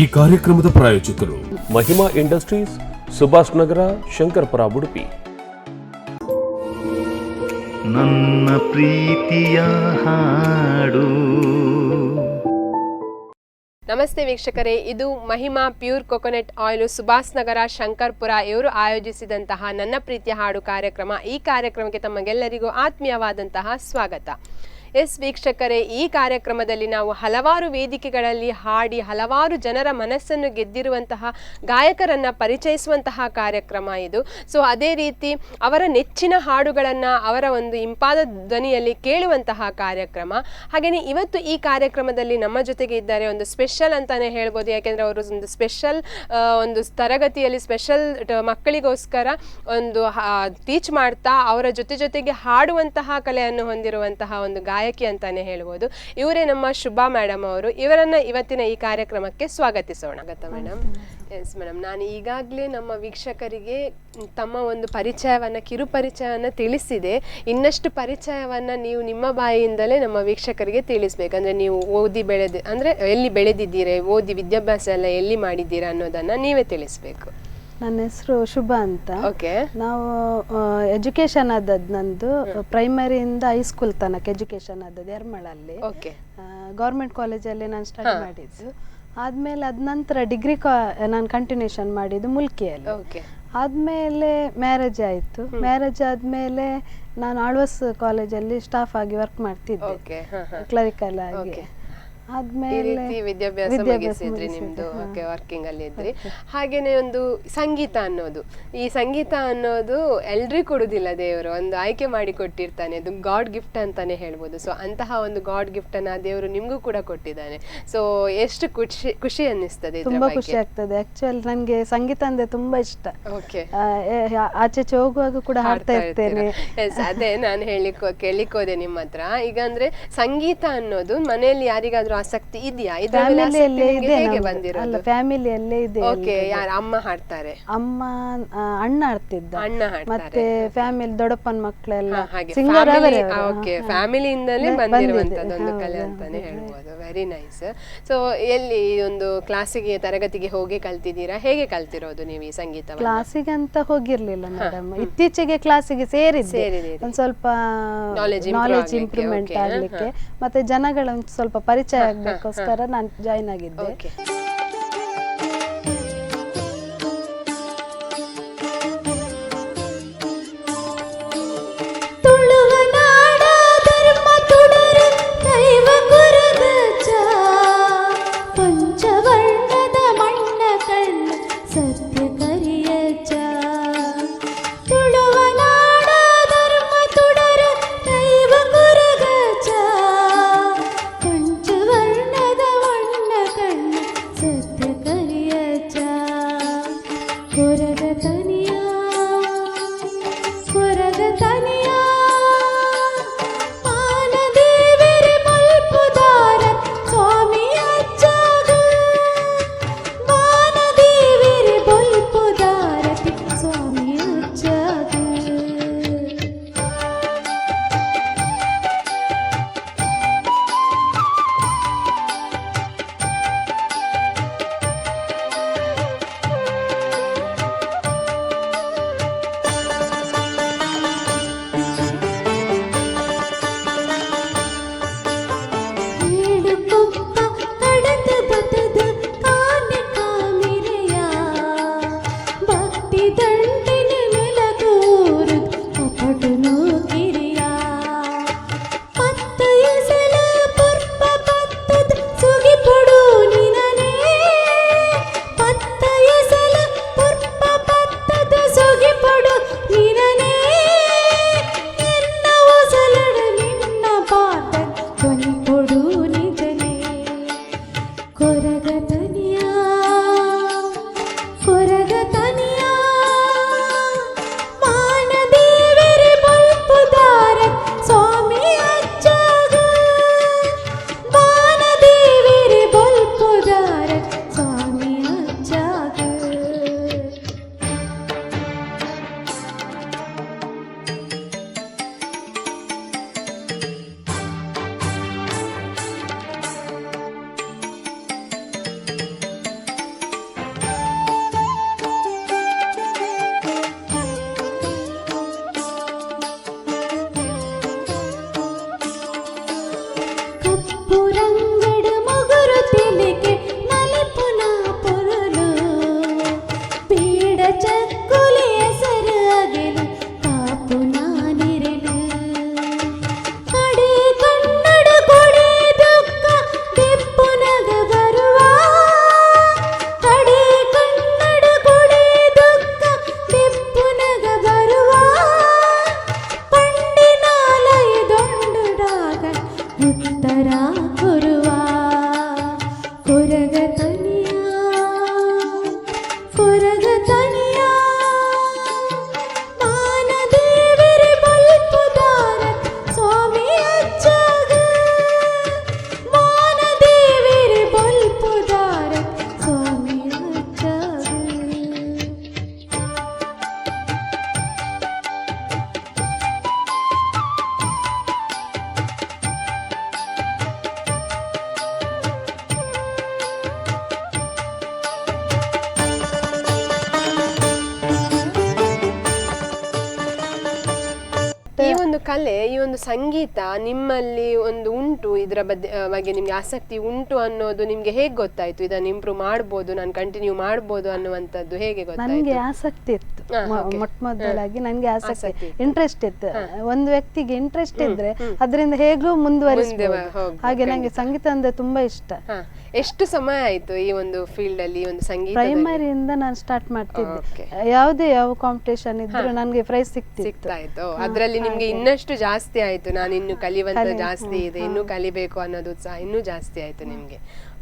ಈ ಕಾರ್ಯಕ್ರಮದ ಪ್ರಾಯೋಜಕರು ಮಹಿಮಾ ಇಂಡಸ್ಟ್ರೀಸ್, ಸುಭಾಷ್ ನಗರ, ಶಂಕರಪುರ, ಉಡುಪಿ. ನನ್ನ ಪ್ರೀತಿಯ ಹಾಡು. ನಮಸ್ತೆ ವೀಕ್ಷಕರೇ, ಇದು Mahima pure coconut oil Subhash Nagar, Shankarpura ಇವರು ಆಯೋಜಿಸಿದಂತಹ ನನ್ನ ಪ್ರೀತಿಯ ಹಾಡು ಕಾರ್ಯಕ್ರಮ. ಈ ಕಾರ್ಯಕ್ರಮಕ್ಕೆ ತಮಗೆಲ್ಲರಿಗೂ ಆತ್ಮೀಯವಾದಂತಹ ಸ್ವಾಗತ. ಎಸ್ ವೀಕ್ಷಕರೇ, ಈ ಕಾರ್ಯಕ್ರಮದಲ್ಲಿ ನಾವು ಹಲವಾರು ವೇದಿಕೆಗಳಲ್ಲಿ ಹಾಡಿ ಹಲವಾರು ಜನರ ಮನಸ್ಸನ್ನು ಗೆದ್ದಿರುವಂತಹ ಗಾಯಕರನ್ನು ಪರಿಚಯಿಸುವಂತಹ ಕಾರ್ಯಕ್ರಮ ಇದು. ಸೊ ಅದೇ ರೀತಿ ಅವರ ನೆಚ್ಚಿನ ಹಾಡುಗಳನ್ನು ಅವರ ಒಂದು ಇಂಪಾದ ಧ್ವನಿಯಲ್ಲಿ ಕೇಳುವಂತಹ ಕಾರ್ಯಕ್ರಮ. ಹಾಗೆಯೇ ಇವತ್ತು ಈ ಕಾರ್ಯಕ್ರಮದಲ್ಲಿ ನಮ್ಮ ಜೊತೆಗೆ ಇದ್ದಾರೆ ಒಂದು ಸ್ಪೆಷಲ್ ಅಂತಲೇ ಹೇಳ್ಬೋದು. ಯಾಕೆಂದರೆ ಅವರು ಒಂದು ಸ್ಪೆಷಲ್ ಒಂದು ತರಗತಿಯಲ್ಲಿ ಸ್ಪೆಷಲ್ ಮಕ್ಕಳಿಗೋಸ್ಕರ ಒಂದು ಟೀಚ್ ಮಾಡ್ತಾ ಅವರ ಜೊತೆಗೆ ಹಾಡುವಂತಹ ಕಲೆಯನ್ನು ಹೊಂದಿರುವಂತಹ ಒಂದು ಗಾಯಕಿ ಅಂತಾನೆ ಹೇಳ್ಬೋದು. ಇವರೇ ನಮ್ಮ ಶುಭಾ ಮೇಡಮ್ ಅವರು. ಇವರನ್ನ ಇವತ್ತಿನ ಈ ಕಾರ್ಯಕ್ರಮಕ್ಕೆ ಸ್ವಾಗತಿಸೋಣ. ಮೇಡಮ್. ಎಸ್ ಮೇಡಮ್, ನಾನು ಈಗಾಗಲೇ ನಮ್ಮ ವೀಕ್ಷಕರಿಗೆ ತಮ್ಮ ಒಂದು ಕಿರು ಪರಿಚಯವನ್ನು ತಿಳಿಸಿದೆ. ಇನ್ನಷ್ಟು ಪರಿಚಯವನ್ನು ನೀವು ನಿಮ್ಮ ಬಾಯಿಯಿಂದಲೇ ನಮ್ಮ ವೀಕ್ಷಕರಿಗೆ ತಿಳಿಸ್ಬೇಕಂದ್ರೆ ನೀವು ಓದಿ ಅಂದರೆ ಎಲ್ಲಿ ಬೆಳೆದಿದ್ದೀರಾ, ಓದಿ ವಿದ್ಯಾಭ್ಯಾಸ ಎಲ್ಲ ಎಲ್ಲಿ ಮಾಡಿದ್ದೀರಾ ಅನ್ನೋದನ್ನು ನೀವೇ ತಿಳಿಸ್ಬೇಕು. ನನ್ನ ಹೆಸರು ಶುಭ ಅಂತ. ಓಕೆ. ನಾವು ಎಜುಕೇಶನ್ ಆದದ್ದು ನಂದು ಪ್ರೈಮರಿಯಿಂದ ಹೈಸ್ಕೂಲ್ ತನಕ ಎಜುಕೇಶನ್ ಆದದ್ದು ಯರ್ಮಳಲ್ಲಿ. ಓಕೆ. ಗೌರ್ಮೆಂಟ್ ಕಾಲೇಜಲ್ಲಿ ನಾನು ಸ್ಟಡಿ ಮಾಡಿದ್ದು. ಆದಮೇಲೆ ಅದ ನಂತರ ಡಿಗ್ರಿ ನಾನು ಕಂಟಿನ್ಯೂಷನ್ ಮಾಡಿದ್ದು ಮುಲ್ಕಿಯಲ್ಲಿ. ಓಕೆ. ಆದಮೇಲೆ ಮ್ಯಾರೇಜ್ ಆಯಿತು. ಮ್ಯಾರೇಜ್ ಆದಮೇಲೆ ನಾನು ಆಳ್ವಾಸ್ ಕಾಲೇಜಲ್ಲಿ ಸ್ಟಾಫ್ ಆಗಿ ವರ್ಕ್ ಮಾಡ್ತಿದ್ದೆ, ಕ್ಲರಿಕಲ್ ಆಗಿ. ಆದ್ಮೇಲೆ ವಿದ್ಯಾಭ್ಯಾಸ ಮುಗಿಸಿದ್ರಿ ನಿಮ್ದು. ಓಕೆ, ವರ್ಕಿಂಗ್ ಅಲ್ಲಿ ಇದ್ರಿ. ಹಾಗೇನೆ ಒಂದು ಸಂಗೀತ ಅನ್ನೋದು, ಈ ಸಂಗೀತ ಅನ್ನೋದು ಎಲ್ರಿಗೂ ಕೊಡುದಿಲ್ಲ, ದೇವರು ಒಂದು ಆಯ್ಕೆ ಮಾಡಿ ಕೊಟ್ಟಿರ್ತಾನೆ. ಅದು ಗಾಡ್ ಗಿಫ್ಟ್ ಅಂತಾನೆ ಹೇಳ್ಬೋದು. ಸೊ ಅಂತಹ ಒಂದು ಗಾಡ್ ಗಿಫ್ಟ್ ಅನ್ನ ದೇವರು ನಿಮ್ಗೂ ಕೂಡ ಕೊಟ್ಟಿದ್ದಾನೆ. ಸೊ ಎಷ್ಟು ಖುಷಿ ಅನ್ನಿಸ್ತದೆ, ತುಂಬಾ ಖುಷಿ ಆಗ್ತದೆ. ಆಕ್ಚುಲಿ ನನ್ಗೆ ಸಂಗೀತ ಅಂದ್ರೆ ತುಂಬಾ ಇಷ್ಟ. ಓಕೆ. ಆಚೆ ಹೋಗುವಾಗ ಕೂಡ ಹಾಡ್ತಾ ಇರ್ತೇನೆ. ಅದೇ ನಾನು ಕೇಳಿಕೋದೆ ನಿಮ್ಮ ಹತ್ರ. ಈಗ ಅಂದ್ರೆ ಸಂಗೀತ ಅನ್ನೋದು ಮನೆಯಲ್ಲಿ ಯಾರಿಗಾದ್ರೂ ಆಸಕ್ತಿ ಇದೆಯಾ? ಫ್ಯಾಮಿಲಿಯಲ್ಲೇ ಇದೆ. ಓಕೆ. ಯಾರು ಅಮ್ಮ ಹಾಡ್ತಾರೆ? ಅಮ್ಮ, ಅಣ್ಣ ಹಾಡ್ತಿದ್ದ. ಮತ್ತೆ ಫ್ಯಾಮಿಲಿ ದೊಡ್ಡಪ್ಪನ ಮಕ್ಕಳೆಲ್ಲ ಸಿಂಗರ್. ಓಕೆ, ಫ್ಯಾಮಿಲಿಯಿಂದಲೇ ಬಂದಿರುವಂತದ್ದೊಂದು ಕಲೆ ಅಂತಾನೆ ಹೇಳ್ಬೋದು. Very nice. ಸೊ ಎಲ್ಲಿ ಒಂದು ಕ್ಲಾಸಿಗೆ ತರಗತಿಗೆ ಹೋಗಿ ಕಲ್ತಿದ್ದೀರಾ? ಹೇಗೆ ಕಲ್ತಿರೋದು ನೀವು ಈ ಸಂಗೀತ? ಕ್ಲಾಸಿಗೆ ಅಂತ ಹೋಗಿರ್ಲಿಲ್ಲ ಮೇಡಮ್, ಇತ್ತೀಚೆಗೆ ಕ್ಲಾಸಿಗೆ ಸೇರಿದ್ದೆ. ಒಂದ್ ಸ್ವಲ್ಪ ನಾಲೆಜ್ ಇಂಪ್ರೂವ್ಮೆಂಟ್ ಆಗ್ಲಿಕ್ಕೆ ಮತ್ತೆ ಜನಗಳ ಒಂದು ಸ್ವಲ್ಪ ಪರಿಚಯ ಆಗ್ಲಿಕ್ಕೋಸ್ಕರ ನಾನು ಜಾಯಿನ್ ಆಗಿದ್ದೆ. ಈ ಒಂದು ಕಲೆ, ಈ ಒಂದು ಸಂಗೀತ ನಿಮ್ಮಲ್ಲಿ ಒಂದು ಉಂಟು, ಇದರ ಬಗ್ಗೆ ನಿಮ್ಗೆ ಆಸಕ್ತಿ ಉಂಟು ಅನ್ನೋದು ನಿಮ್ಗೆ ಹೇಗೆ ಗೊತ್ತಾಯ್ತು? ಇದನ್ನ ಇಂಪ್ರೂವ್ ಮಾಡ್ಬೋದು, ನಾನು ಕಂಟಿನ್ಯೂ ಮಾಡ್ಬೋದು ಅನ್ನುವಂಥದ್ದು ಹೇಗೆ ಗೊತ್ತಾಯ್ತು? ನನಗೆ ಆಸಕ್ತಿ ಇತ್ತು. ಮೊಟ್ಟ ಮೊದಲಾಗಿ ನನಗೆ ಆಸಕ್ತಿ, ಇಂಟ್ರೆಸ್ಟ್ ಇತ್ತು. ಒಂದು ವ್ಯಕ್ತಿಗೆ ಇಂಟ್ರೆಸ್ಟ್ ಇದ್ರೆ ಅದರಿಂದ ಹೇಗೂ ಮುಂದುವರಿಸಬಹುದು. ಹಾಗೆ ನನಗೆ ಸಂಗೀತ ಅಂದ್ರೆ ತುಂಬಾ ಇಷ್ಟ. ಎಷ್ಟು ಸಮಯ ಆಯ್ತು ಈ ಒಂದು ಫೀಲ್ಡ್ ಅಲ್ಲಿ, ಒಂದು ಸಂಗೀತ? ಪ್ರೈಮರಿಯಿಂದ ನಾನು ಸ್ಟಾರ್ಟ್ ಮಾಡ್ತಿದ್ದೆ. ಯಾವ ಕಾಂಪಿಟೇಷನ್ ಇದ್ರು ನನಗೆ ಪ್ರೈಸ್ ಸಿಗ್ತಾ ಇತ್ತು. ಅದ್ರಲ್ಲಿ ನಿಮ್ಗೆ ಇನ್ನಷ್ಟು ಜಾಸ್ತಿ ಆಯ್ತು, ನಾನು ಇನ್ನು ಕಲಿಯುವಂತ ಜಾಸ್ತಿ ಇದೆ, ಇನ್ನು ಕಲಿಬೇಕು ಅನ್ನೋದು ಉತ್ಸಾಹ ಇನ್ನೂ ಜಾಸ್ತಿ ಆಯ್ತು ನಿಮ್ಗೆ.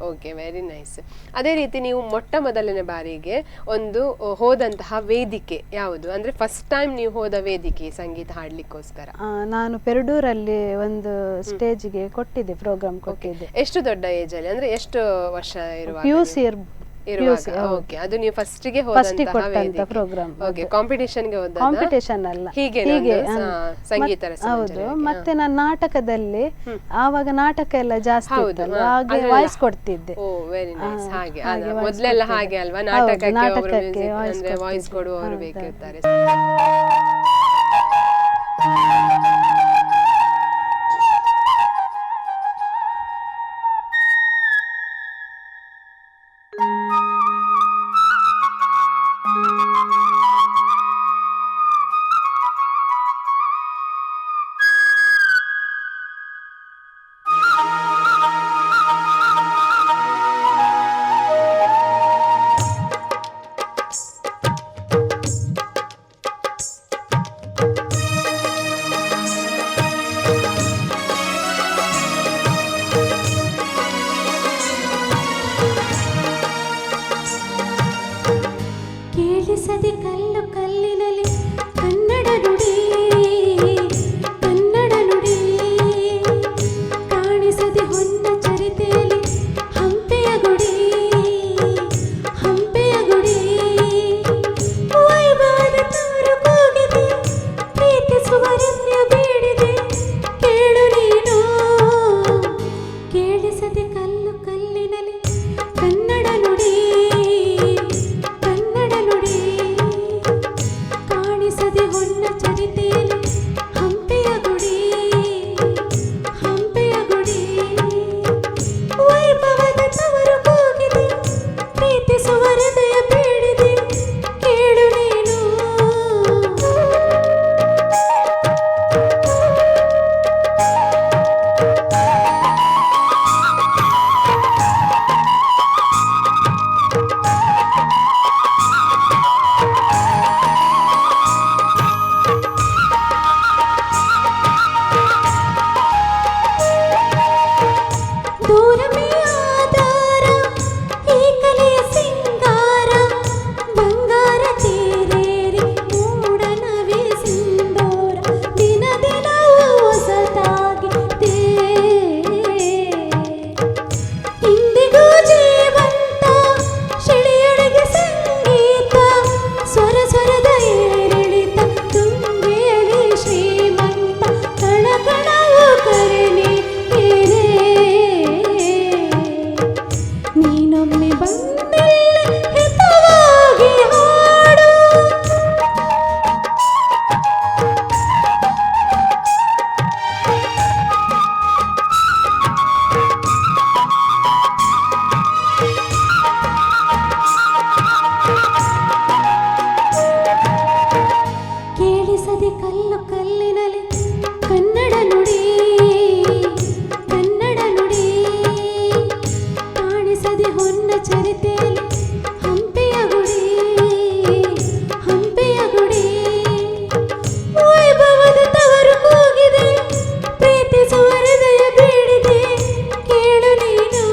Okay, very nice. ಅದೇ ರೀತಿ ನೀವು ಮೊಟ್ಟ ಮೊದಲನೇ ಬಾರಿಗೆ ಒಂದು ಹೋದಂತಹ ವೇದಿಕೆ ಯಾವುದು, ಅಂದ್ರೆ ಫಸ್ಟ್ ಟೈಮ್ ನೀವು ಹೋದ ವೇದಿಕೆ ಸಂಗೀತ ಹಾಡ್ಲಿಕ್ಕೋಸ್ಕರ? ನಾನು ಪೆರಡೂರಲ್ಲಿ ಒಂದು ಸ್ಟೇಜ್ಗೆ ಕೊಟ್ಟಿದ್ದೆ, ಪ್ರೋಗ್ರಾಮ್ ಕೊಟ್ಟಿದ್ದೆ. ಎಷ್ಟು ದೊಡ್ಡ ಏಜ್ ಅಲ್ಲಿ, ಅಂದ್ರೆ ಎಷ್ಟು ವರ್ಷ ಇರುವಾಗ? PUC ಓಕೆ, ಅದು ನೀವು ಫಸ್ಟಿಗೆ ಹೋದಂತಹ ಪ್ರೋಗ್ರಾಮ್. ಓಕೆ, ಕಾಂಪಿಟೇಷನ್ಗೆ ಹೋದ? ಕಾಂಪಿಟೇಷನ್ ಅಲ್ಲ, ಹೀಗೆ ಸಂಗೀತ. ಹೌದು. ಮತ್ತೆ ನಾನು ನಾಟಕದಲ್ಲಿ, ಆವಾಗ ನಾಟಕ ಎಲ್ಲ ಜಾಸ್ತಿ ಇತ್ತಲ್ಲ, ಹಾಗೆ ವಾಯ್ಸ್ ಕೊಡ್ತಿದ್ದೆ. ಓ, ವೆರಿ ನೈಸ್. ಹಾಗೆ ಮೊದಲೆಲ್ಲ ಹಾಗೆ ಅಲ್ವಾ, ನಾಟಕಕ್ಕೆ ಅಂದ್ರೆ ವಾಯ್ಸ್ ಕೊಡುವವರು ಬೇಕಿರ್ತಾರೆ. ಕೇಳಿಸದೆ ಕಲ್ಲು ಕಲ್ಲಿನಲ್ಲಿ ಕನ್ನಡ ನುಡಿ, ಕನ್ನಡ ನುಡಿ. ಕಾಣಿಸದೆ ಹೊನ್ನ ಚರಿತೆಯಲ್ಲಿ ಹಂಪೆಯ ಗುಡಿ, ಹಂಪೆಯ ಗುಡಿ. ವೈಭವದ ತವರು ಕೂಗಿದೆ, ಪ್ರೀತಿಸುವ ರಮ್ಯ ಬೇಡಿದೆ, ಕೇಳು ನೀನು. ಕೇಳಿಸದೆ ಕಲ್ಲು ಕಲ್ಲಿನಲ್ಲಿ ಕನ್ನಡ ನುಡಿ, ಕನ್ನಡ ನುಡಿ. ಕಾಣಿಸದೆ ಹೊನ್ನ ಚರಿತೆಯಲ್ಲಿ ಹಂಪೆಯ ಗುಡಿ, ಹಂಪೆಯ ಗುಡಿ. ವೈಭವದ ತವರು ಕೂಗಿದೆ, ಪ್ರೀತಿಸುವ ಹೃದಯ ಬೇಡಿದೆ, ಕೇಳು ನೀನು. ದೂರವೇ ಆಧಾರ ಈ ಕಲೆಯ ಸಿಂಗಾರ, ಬಂಗಾರ ತೇರೇರಿ ಮೂಡನವೇ ಸಿಂಧೂರ. ದಿನ ದಿನವೂ ಹೊಸತಾಗಿದೆ, ಇಂದಿಗೂ ಜೀವಂತ ಶಿಳೆಯೊಳಗೆ ಸಂಗೀತ, ಸ್ವರ ಸ್ವರದ ಏರಿಳಿತ, ತುಂಬೇಲಿ ಶ್ರೀಮಂತ, ಕಣ ಕಣವು ಕರೆನಿ ಏನೇ. ನೀನೊಮ್ಮೆ ಬಂದಿಲ್ಲಿ ಹಿತವಾಗಿ ಹಾಡು. ಕೇಳಿಸದೆ ಕಲ್ಲು ಕಲ್ಲಿನಲ್ಲಿ ಕನ್ನಡ ನುಡಿ, ಕನ್ನಡ ನುಡಿ. ಕಾಣಿಸದೆ ಹೊನ್ನ ಚರಿತೆಯಲ್ಲಿ ಹಂಪೆಯ ಗುಡಿ, ಹಂಪೆಯ ಗುಡಿ. ವೈಭವದ ತವರು ಕೂಗಿದೆ, ಪ್ರೀತಿಸುವ ಹೃದಯ ಬೇಡಿದೆ, ಕೇಳು ನೀನು.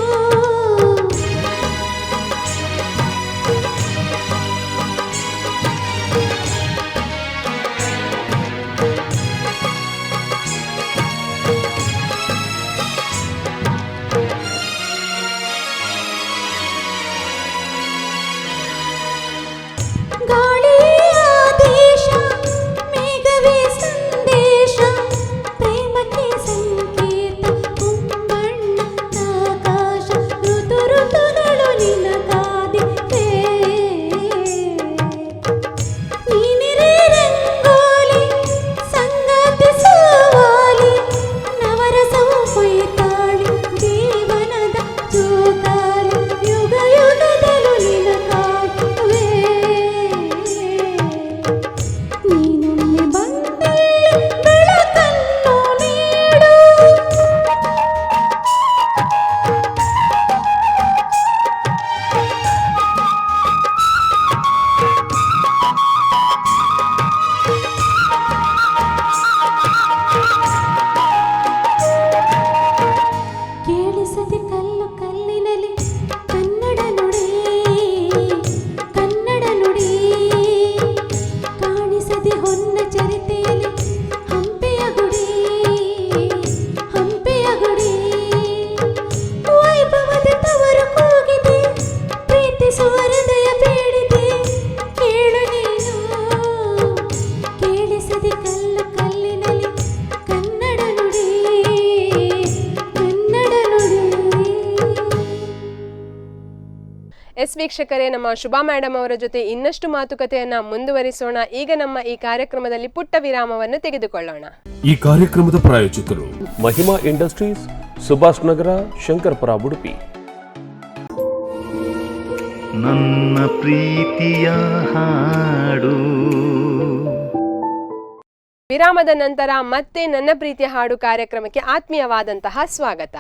ಗಾಳಿಯೇ ಆದೇಶ, ಮೇಘವೇ ಸಂದೇಶ, ಪ್ರೇಮಕ್ಕೆ ಸಂಕೇತ, ಹೊಂಬಣ್ಣದ ಆಕಾಶ. ಋತು ಋತುಗಳು ನಿನ್ನ ಕಾದಿವೆ, ನೀನಿರೇ ರಂಗೋಲಿ ಸಂಗಾತಿಸು ಕೇಳಿಸುವ ಹೃದಯ ಬೇಡಿದೆ ಕೇಳು ನೀನು ಕೇಳಿಸದೆ ಕಲ್ಲು ಕಲ್ಲಿನಲ್ಲಿ ಕನ್ನಡ ನುಡಿ ಕನ್ನಡ ನುಡಿ. ಎಸ್ ವೀಕ್ಷಕರೇ, ನಮ್ಮ ಶುಭಾ ಮೇಡಮ್ ಅವರ ಜೊತೆ ಇನ್ನಷ್ಟು ಮಾತುಕತೆಯನ್ನ ಮುಂದುವರಿಸೋಣ. ಈಗ ನಮ್ಮ ಈ ಕಾರ್ಯಕ್ರಮದಲ್ಲಿ ಪುಟ್ಟ ವಿರಾಮವನ್ನು ತೆಗೆದುಕೊಳ್ಳೋಣ. ಈ ಕಾರ್ಯಕ್ರಮದ ಪ್ರಾಯೋಜಕರು ಮಹಿಮಾ ಇಂಡಸ್ಟ್ರೀಸ್, ಸುಭಾಷ್ ನಗರ, ಶಂಕರ್ಪುರ, ಉಡುಪಿ. ನನ್ನ ಪ್ರೀತಿಯ ಹಾಡು. ವಿರಾಮದ ನಂತರ ಮತ್ತೆ ನನ್ನ ಪ್ರೀತಿಯ ಹಾಡು ಕಾರ್ಯಕ್ರಮಕ್ಕೆ ಆತ್ಮೀಯವಾದಂತಹ ಸ್ವಾಗತ.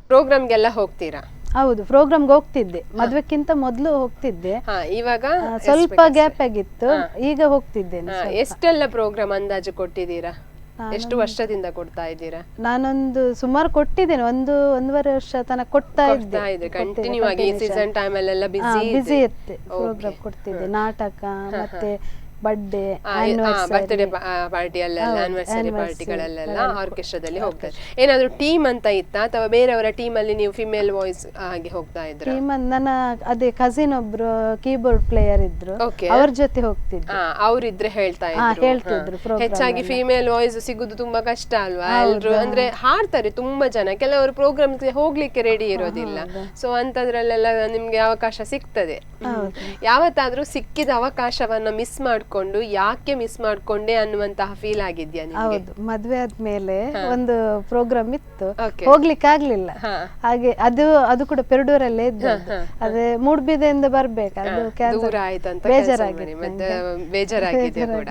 ಪ್ರೋಗ್ರಾಮ್ಗೆಲ್ಲ ಹೋಗ್ತೀರಾ? ಹೌದು, ಪ್ರೋಗ್ರಾಮ್ಗೆ ಹೋಗ್ತಿದ್ದೆ. ಮದ್ವೆಕ್ಕಿಂತ ಮೊದಲು ಹೋಗ್ತಿದ್ದೆ. ಇವಾಗ ಸ್ವಲ್ಪ ಗ್ಯಾಪ್ ಆಗಿತ್ತು, ಈಗ ಹೋಗ್ತಿದ್ದೇನೆ. ಎಷ್ಟೆಲ್ಲ ಪ್ರೋಗ್ರಾಮ್ ಅಂದಾಜು ಕೊಟ್ಟಿದ್ದೀರಾ? ಎಷ್ಟು ವರ್ಷದಿಂದ ಕೊಡ್ತಾ ಇದ್ದೀರಾ? ನಾನೊಂದು ಸುಮಾರು ಕೊಟ್ಟಿದ್ದೇನೆ, ಒಂದೂವರೆ ವರ್ಷ ತನಕ ಕೊಡ್ತಾ ಇದ್ದೆ. ಕಂಟಿನ್ಯೂ ಆಗಿ ಸೀಸನ್ ಟೈಮ್ ಅಲ್ಲೆಲ್ಲ ಬಿಸಿ ಇರುತ್ತೆ. ಪ್ರೋಗ್ರಾಮ್ ಕೊಡ್ತಿದ್ದೆ, ನಾಟಕ ಮತ್ತೆ ಬರ್ಡೇ ಬರ್ತ್ಡೇ ಪಾರ್ಟಿ ಅಲ್ಲೆಲ್ಲ, ಆನಿವರ್ಸರಿ ಪಾರ್ಟಿಗಳಲ್ಲೆಲ್ಲ ಆರ್ಕೆಸ್ಟ್ರಾದಲ್ಲಿ ಹೋಗ್ತಾರೆ. ಏನಾದ್ರು ಟೀಮ್ ಅಂತ ಇತ್ತಾ ಅಥವಾ ಬೇರೆಯವರ ಟೀಮ್ ಅಲ್ಲಿ ನೀವು ಫಿಮೇಲ್ ವಾಯ್ಸ್ ಆಗಿ ಹೋಗ್ತಾ ಇದ್ರ? ಟೀಮ್ ನನ್ನ ಅದೇ ಕಸಿನ್ ಒಬ್ರು ಕೀಬೋರ್ಡ್ ಪ್ಲೇಯರ್ ಇದ್ರು, ಅವ್ರ ಜೊತೆ ಹೋಗ್ತಿದ್ದೆ. ಅವ್ರಿದ್ರೆ ಹೇಳ್ತಿದ್ರು. ಹೆಚ್ಚಾಗಿ ಫಿಮೇಲ್ ವಾಯ್ಸ್ ಸಿಗುದು ತುಂಬಾ ಕಷ್ಟ ಅಲ್ವಾ? ಎಲ್ರು ಅಂದ್ರೆ ಹಾಡ್ತಾರೆ ತುಂಬಾ ಜನ, ಕೆಲವರು ಪ್ರೋಗ್ರಾಮ್ ಹೋಗ್ಲಿಕ್ಕೆ ರೆಡಿ ಇರೋದಿಲ್ಲ. ಸೊ ಅಂತದ್ರಲ್ಲೆಲ್ಲ ನಿಮ್ಗೆ ಅವಕಾಶ ಸಿಗ್ತದೆ. ಯಾವತ್ತಾದ್ರೂ ಸಿಕ್ಕಿದ ಅವಕಾಶವನ್ನ ಮಿಸ್ ಮಾಡ್ಕೊಂಡು ಯಾಕೆ ಮಿಸ್ ಮಾಡ್ಕೊಂಡೆ ಅನ್ನುವಂತಹ ಫೀಲ್ ಆಗಿದ್ಯಾ ನಿಮ್ಗೆ? ಹೌದು, ಮದ್ವೆ ಆದ್ಮೇಲೆ ಒಂದು ಪ್ರೋಗ್ರಾಮ್ ಇತ್ತು, ಹೋಗ್ಲಿಕ್ಕೆ ಆಗ್ಲಿಲ್ಲ. ಹಾಗೆ ಅದು ಕೂಡ ಪೆರ್ಡೂರಲ್ಲೇ ಇದ್ದದ್ದು. ಅದೇ ಮೂಡ್ಬಿದೆಯಿಂದ ಬರ್ಬೇಕು, ಅದು ದೂರ ಆಯ್ತಂತ ಬೇಜಾರಾಗಿದೆ ಕೂಡ.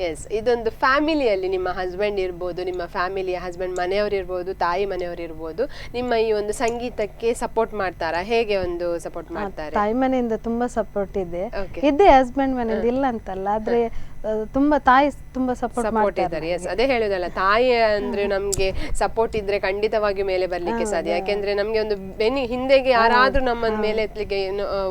ಎಸ್, ಇದೊಂದು ಫ್ಯಾಮಿಲಿಯಲ್ಲಿ ನಿಮ್ಮ ಹಸ್ಬೆಂಡ್ ಇರ್ಬೋದು, ನಿಮ್ಮ ಫ್ಯಾಮಿಲಿಯ ಹಸ್ಬೆಂಡ್ ಮನೆಯವರು ಇರ್ಬೋದು, ತಾಯಿ ಮನೆಯವರು ಇರ್ಬೋದು, ನಿಮ್ಮ ಈ ಒಂದು ಸಂಗೀತಕ್ಕೆ ಸಪೋರ್ಟ್ ಮಾಡ್ತಾರಾ? ಹೇಗೆ ಒಂದು ಸಪೋರ್ಟ್ ಮಾಡ್ತಾರೆ? ತಾಯಿ ಮನೆಯಿಂದ ತುಂಬಾ ಸಪೋರ್ಟ್ ಇದೆ. ಹಸ್ಬೆಂಡ್ ಮನೆಯಿಂದ ಇಲ್ಲ ಅಂತಲ್ಲ, ಆದ್ರೆ ತುಂಬಾ ತಾಯಿ ತುಂಬಾ ಸಪೋರ್ಟ್ ಇದ್ದಾರೆ. ಎಸ್, ಅದೇ ಹೇಳುದಲ್ಲ, ತಾಯಿ ಅಂದ್ರೆ ನಮ್ಗೆ ಸಪೋರ್ಟ್ ಇದ್ರೆ ಖಂಡಿತವಾಗಿ ಮೇಲೆ ಬರ್ಲಿಕ್ಕೆ ಸಾಧ್ಯ. ಯಾಕೆಂದ್ರೆ ನಮ್ಗೆ ಒಂದು ಹಿಂದೆಗೆ ಯಾರಾದ್ರೂ ನಮ್ಮನ್ನ ಮೇಲೆ ಎತ್ತಲಿಕ್ಕೆ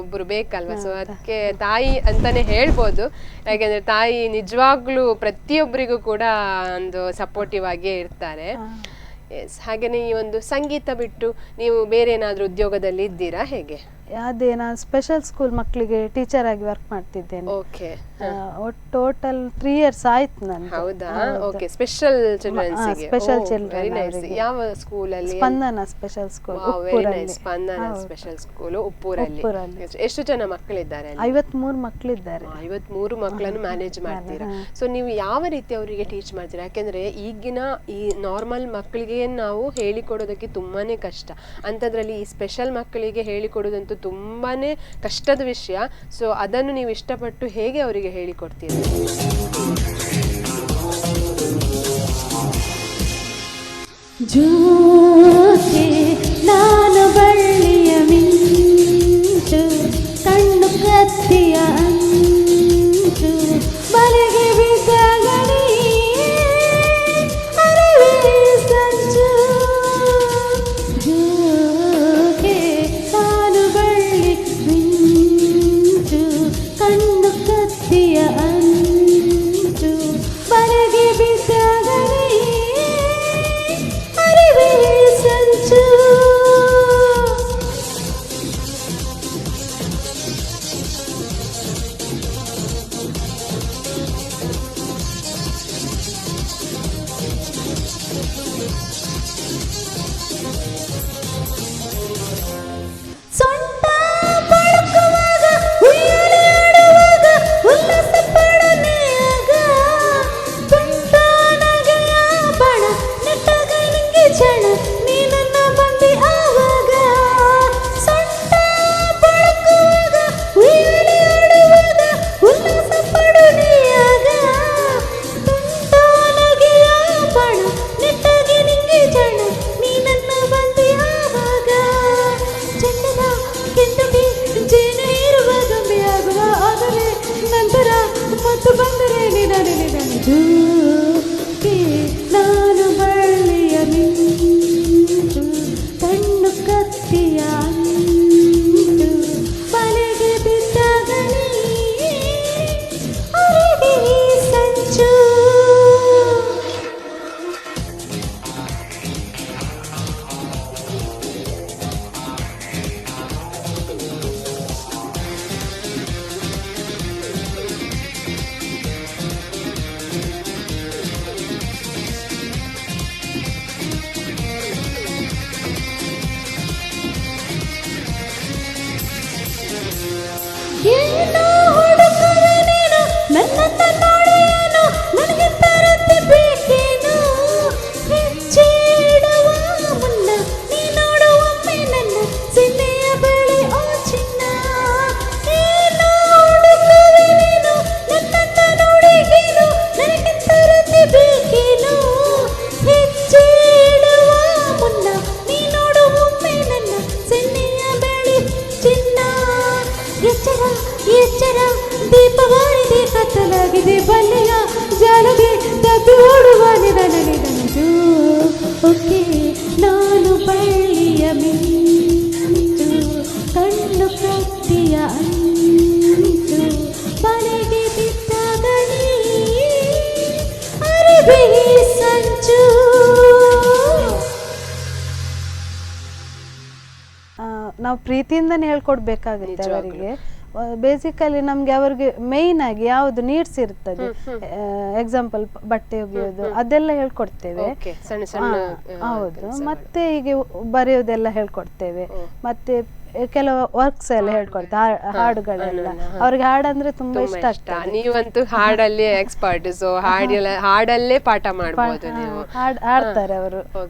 ಒಬ್ರು ಬೇಕಲ್ವಾ? ಸೊ ಅದಕ್ಕೆ ತಾಯಿ ಅಂತಾನೆ ಹೇಳ್ಬೋದು. ಯಾಕೆಂದ್ರೆ ತಾಯಿ ನಿಜವಾಗ್ಲೂ ಪ್ರತಿಯೊಬ್ಬರಿಗೂ ಕೂಡ ಒಂದು ಸಪೋರ್ಟಿವ್ ಆಗಿಯೇ ಇರ್ತಾರೆ. ಎಸ್, ಹಾಗೇನೆ ಈ ಒಂದು ಸಂಗೀತ ಬಿಟ್ಟು ನೀವು ಬೇರೆ ಏನಾದ್ರೂ ಉದ್ಯೋಗದಲ್ಲಿ ಇದ್ದೀರಾ? ಹೇಗೆ? ಅದೇ, ನಾನು ಸ್ಪೆಷಲ್ ಸ್ಕೂಲ್ ಮಕ್ಕಳಿಗೆ ಟೀಚರ್ ಆಗಿ ವರ್ಕ್ ಮಾಡ್ತಿದ್ದೇನೆ. ಓಕೆ, ಟೋಟಲ್ 3 years ಆಯ್ತು ನಾನು. ಹೌದಾ? ಓಕೆ, ಸ್ಪೆಷಲ್ ಚಿಲ್ಡ್ರನ್ಸ್ ಗೆ. Special children. ಯಾವ ಸ್ಕೂಲ್ ಅಲ್ಲಿ? ಸ್ಪಂದನ ಸ್ಪೆಷಲ್ ಸ್ಕೂಲ್, ಉಪ್ಪೂರಲ್ಲಿ. ಸ್ಪಂದನ ಸ್ಪೆಷಲ್ ಸ್ಕೂಲ್, ಉಪ್ಪೂರಲ್ಲಿ. ಎಷ್ಟು ಜನ ಮಕ್ಕಳಿದ್ದಾರೆ? 53 ಮಕ್ಕಳಿದ್ದಾರೆ. 53 ಮಕ್ಕಳನ್ನು ಮ್ಯಾನೇಜ್ ಮಾಡ್ತೀರಾ? ಸೊ ನೀವು ಯಾವ ರೀತಿ ಅವರಿಗೆ ಟೀಚ್ ಮಾಡ್ತೀರಾ? ಯಾಕೆಂದ್ರೆ ಈಗಿನ ಈ ನಾರ್ಮಲ್ ಮಕ್ಕಳಿಗೆ ನಾವು ಹೇಳಿಕೊಡೋದಕ್ಕೆ ತುಂಬಾನೇ ಕಷ್ಟ, ಅಂತದ್ರಲ್ಲಿ ಈ ಸ್ಪೆಷಲ್ ಮಕ್ಕಳಿಗೆ ಹೇಳಿಕೊಡೋದಂತೂ ತುಂಬಾನೇ ಕಷ್ಟದ ವಿಷಯ. ಸೊ ಅದನ್ನು ನೀವು ಇಷ್ಟಪಟ್ಟು ಹೇಗೆ ಅವರಿಗೆ ಹೇಳಿಕೊಡ್ತೀರಾ? ಜೋಕೆ ನಾನು ಬಳ್ಳಿಯ ಮಿಂಚು, ಕಣ್ಣು ಕತ್ತಿಯ ಅಂಚು, ಬಲೆಗೆ ಬಿದ್ದಗಣಿ ಅರಿವೆ ಸಂಚು. ಜೋಕೆ ನಾನು ಬಳ್ಳಿ ಮಿಂಚು, ಕಣ್ಣು ಕತ್ತಿಯ ಅಂಚು, ಬಲೆಗೆ ಬಿದ್ದಗಣಿ ಅರಿವೆ ಸಂಚು. ಏನೋ ಹುಡುಕುವೆ ನೀನು ನನ್ನನ್ನ ನೋಡಿ ಏನೋ ನನಗೆ ತರತೆ ಬೇಕೇನೋ ಹೆಜ್ಜೆಯಿಡುವ ಮುನ್ನ ನೀ ನೋಡುವೊಮ್ಮೆ ನನ್ನ ಸಿನ್ನೆಯ ಬಳಿ ಓ ಚಿನ್ನ ಏನೋ ಹುಡುಕುವೆ ನೀನು ನನ್ನನ್ನ ನೋಡಿ ಏನೋ ನನಗೆ ತರತೆ ಬೇಕೇನೋ ಹೆಜ್ಜೆಯಿಡುವ ಮುನ್ನ ನೀ ನೋಡುವೊಮ್ಮೆ ನನ್ನ ಸಿನ್ನೆಯ ಬಳಿ ಚಿನ್ನ ಎಚ್ಚರ ಎಚ್ಚರ ದೀಪವಾರಿದೆ ಕತ್ತಲಾಗಿದೆ ಬಲ್ಲೆಯ ಜಾಲಗೆ ತಪ್ಪಿ ಓಡುವ ನಿಧನನಿಧನಿದು ಓಕೆ ನಾನು ಬಳ್ಳಿಯ ಮಿಂಚು ಕಣ್ಣು ಕತ್ತಿಯ ಅಂಚು ಬಲೆಗೆ ಬಿದ್ದಾಗ ನೀ ಅರಿವೆ ಸಂಚು. ನಾವು ಪ್ರೀತಿಯಿಂದನೇ ಹೇಳ್ಕೊಡ್ಬೇಕಾಗುತ್ತೆ ಅವರಿಗೆ. ಬೇಸಿಕಲಿ ನಮ್ಗೆ ಅವ್ರಿಗೆ ಮೇಯ್ನ್ ಆಗಿ ಯಾವ್ದು ನೀಡ್ಸ್ ಇರ್ತದೆ, ಎಕ್ಸಾಂಪಲ್ ಬಟ್ಟೆ ಒಗೆಯೋದು ಅದೆಲ್ಲ ಹೇಳ್ಕೊಡ್ತೇವೆ. ಹೌದು, ಮತ್ತೆ ಹೀಗೆ ಬರೆಯೋದೆಲ್ಲ ಹೇಳ್ಕೊಡ್ತೇವೆ. ಮತ್ತೆ ಕೆಲವು ವರ್ಕ್ಸ್ ಎಲ್ಲ ಹೇಳ್ಕೊಡ್ತೇವೆ, ಹಾಡುಗಳೆಲ್ಲ. ಅವ್ರಿಗೆ ಹಾಡಂದ್ರೆ ತುಂಬಾ ಇಷ್ಟ ಆಗ್ತದೆ. ನೀವಂತೂ ಹಾಡಲ್ಲಿ ಎಕ್ಸ್ಪರ್ಟ್, ಸೊ ಹಾಡಲ್ಲೇ ಪಾಠ ಮಾಡಬಹುದು ನೀವು. ಹಾಡ್ತಾರೆ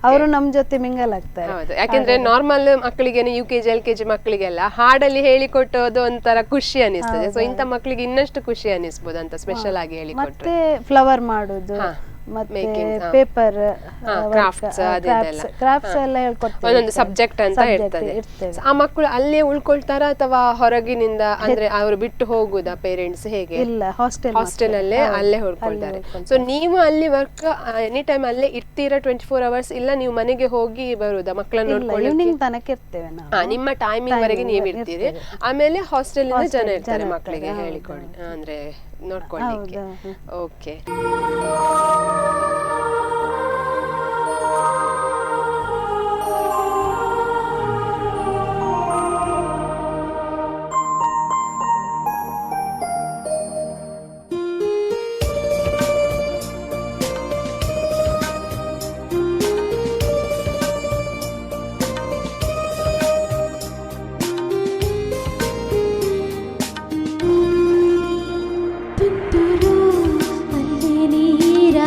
ಅವರು ನಮ್ ಜೊತೆ ಮಿಂಗಲ್ ಆಗ್ತಾರೆ. ಯಾಕೆಂದ್ರೆ ನಾರ್ಮಲ್ ಮಕ್ಕಳಿಗೆ UKG LKG ಮಕ್ಕಳಿಗೆಲ್ಲ ಹಾಡಲ್ಲಿ ಹೇಳಿಕೊಟ್ಟೋದು ಒಂಥರ ಖುಷಿ ಅನಿಸ್ತದೆ. ಸೊ ಇಂಥ ಮಕ್ಕಳಿಗೆ ಇನ್ನಷ್ಟು ಖುಷಿ ಅನಿಸ್ಬೋದು ಅಂತ ಸ್ಪೆಷಲ್ ಆಗಿ ಹೇಳಿಕೊಟ್ರೆ. ಮತ್ತೆ ಫ್ಲವರ್ ಮಾಡುದು, ಮತ್ತೆ ಪೇಪರ್ ಕ್ರಾಫ್ಟ್ಸ್ ಎಲ್ಲ ಹೇಳ್ಕೊಡ್ತೀವಿ. ಒಂದೊಂದು ಸಬ್ಜೆಕ್ಟ್ ಅಂತ ಇರ್ತದೆ. ಆ ಮಕ್ಕಳು ಅಲ್ಲೇ ಉಳ್ಕೊಳ್ತಾರ ಅಥವಾ ಹೊರಗಿನಿಂದ ಅಂದ್ರೆ ಅವರು ಬಿಟ್ಟು ಹೋಗುದಾ ಪೇರೆಂಟ್ಸ್, ಹೇಗೆ? ಇಲ್ಲ, ಹಾಸ್ಟೆಲ್ ಅಲ್ಲೇ ಹೊಡ್ಕೊಳ್ತಾರೆ. ಸೊ ನೀವು ಅಲ್ಲಿ ವರ್ಕ್ ಎನಿ ಟೈಮ್ ಅಲ್ಲೇ ಇರ್ತೀರಾ 24 hours, ಇಲ್ಲ ನೀವು ಮನೆಗೆ ಹೋಗಿ ಬರುದಾ ಮಕ್ಕಳನ್ನ ನೋಡ್ಕೊಳ್ಳಿ? ಈವ್ನಿಂಗ್ ತನಕ ಇರ್ತೇವೆ ನಾವು. ನಿಮ್ಮ ಟೈಮಿಂಗ್ ವರೆಗೆ ನೀವು ಇರ್ತೀರಿ, ಆಮೇಲೆ ಹಾಸ್ಟೆಲ್ ಇಂದ ಜನ ಇರ್ತಾರೆ ಮಕ್ಕಳಿಗೆ ಹೇಳಿಕೊಂಡು ಅಂದ್ರೆ ನೋಡ್ಕೊಳ್ಳಿಕ್ಕೆ. ಓಕೆ. ತುಂತುರು ಅಲ್ಲಿ ನೀರ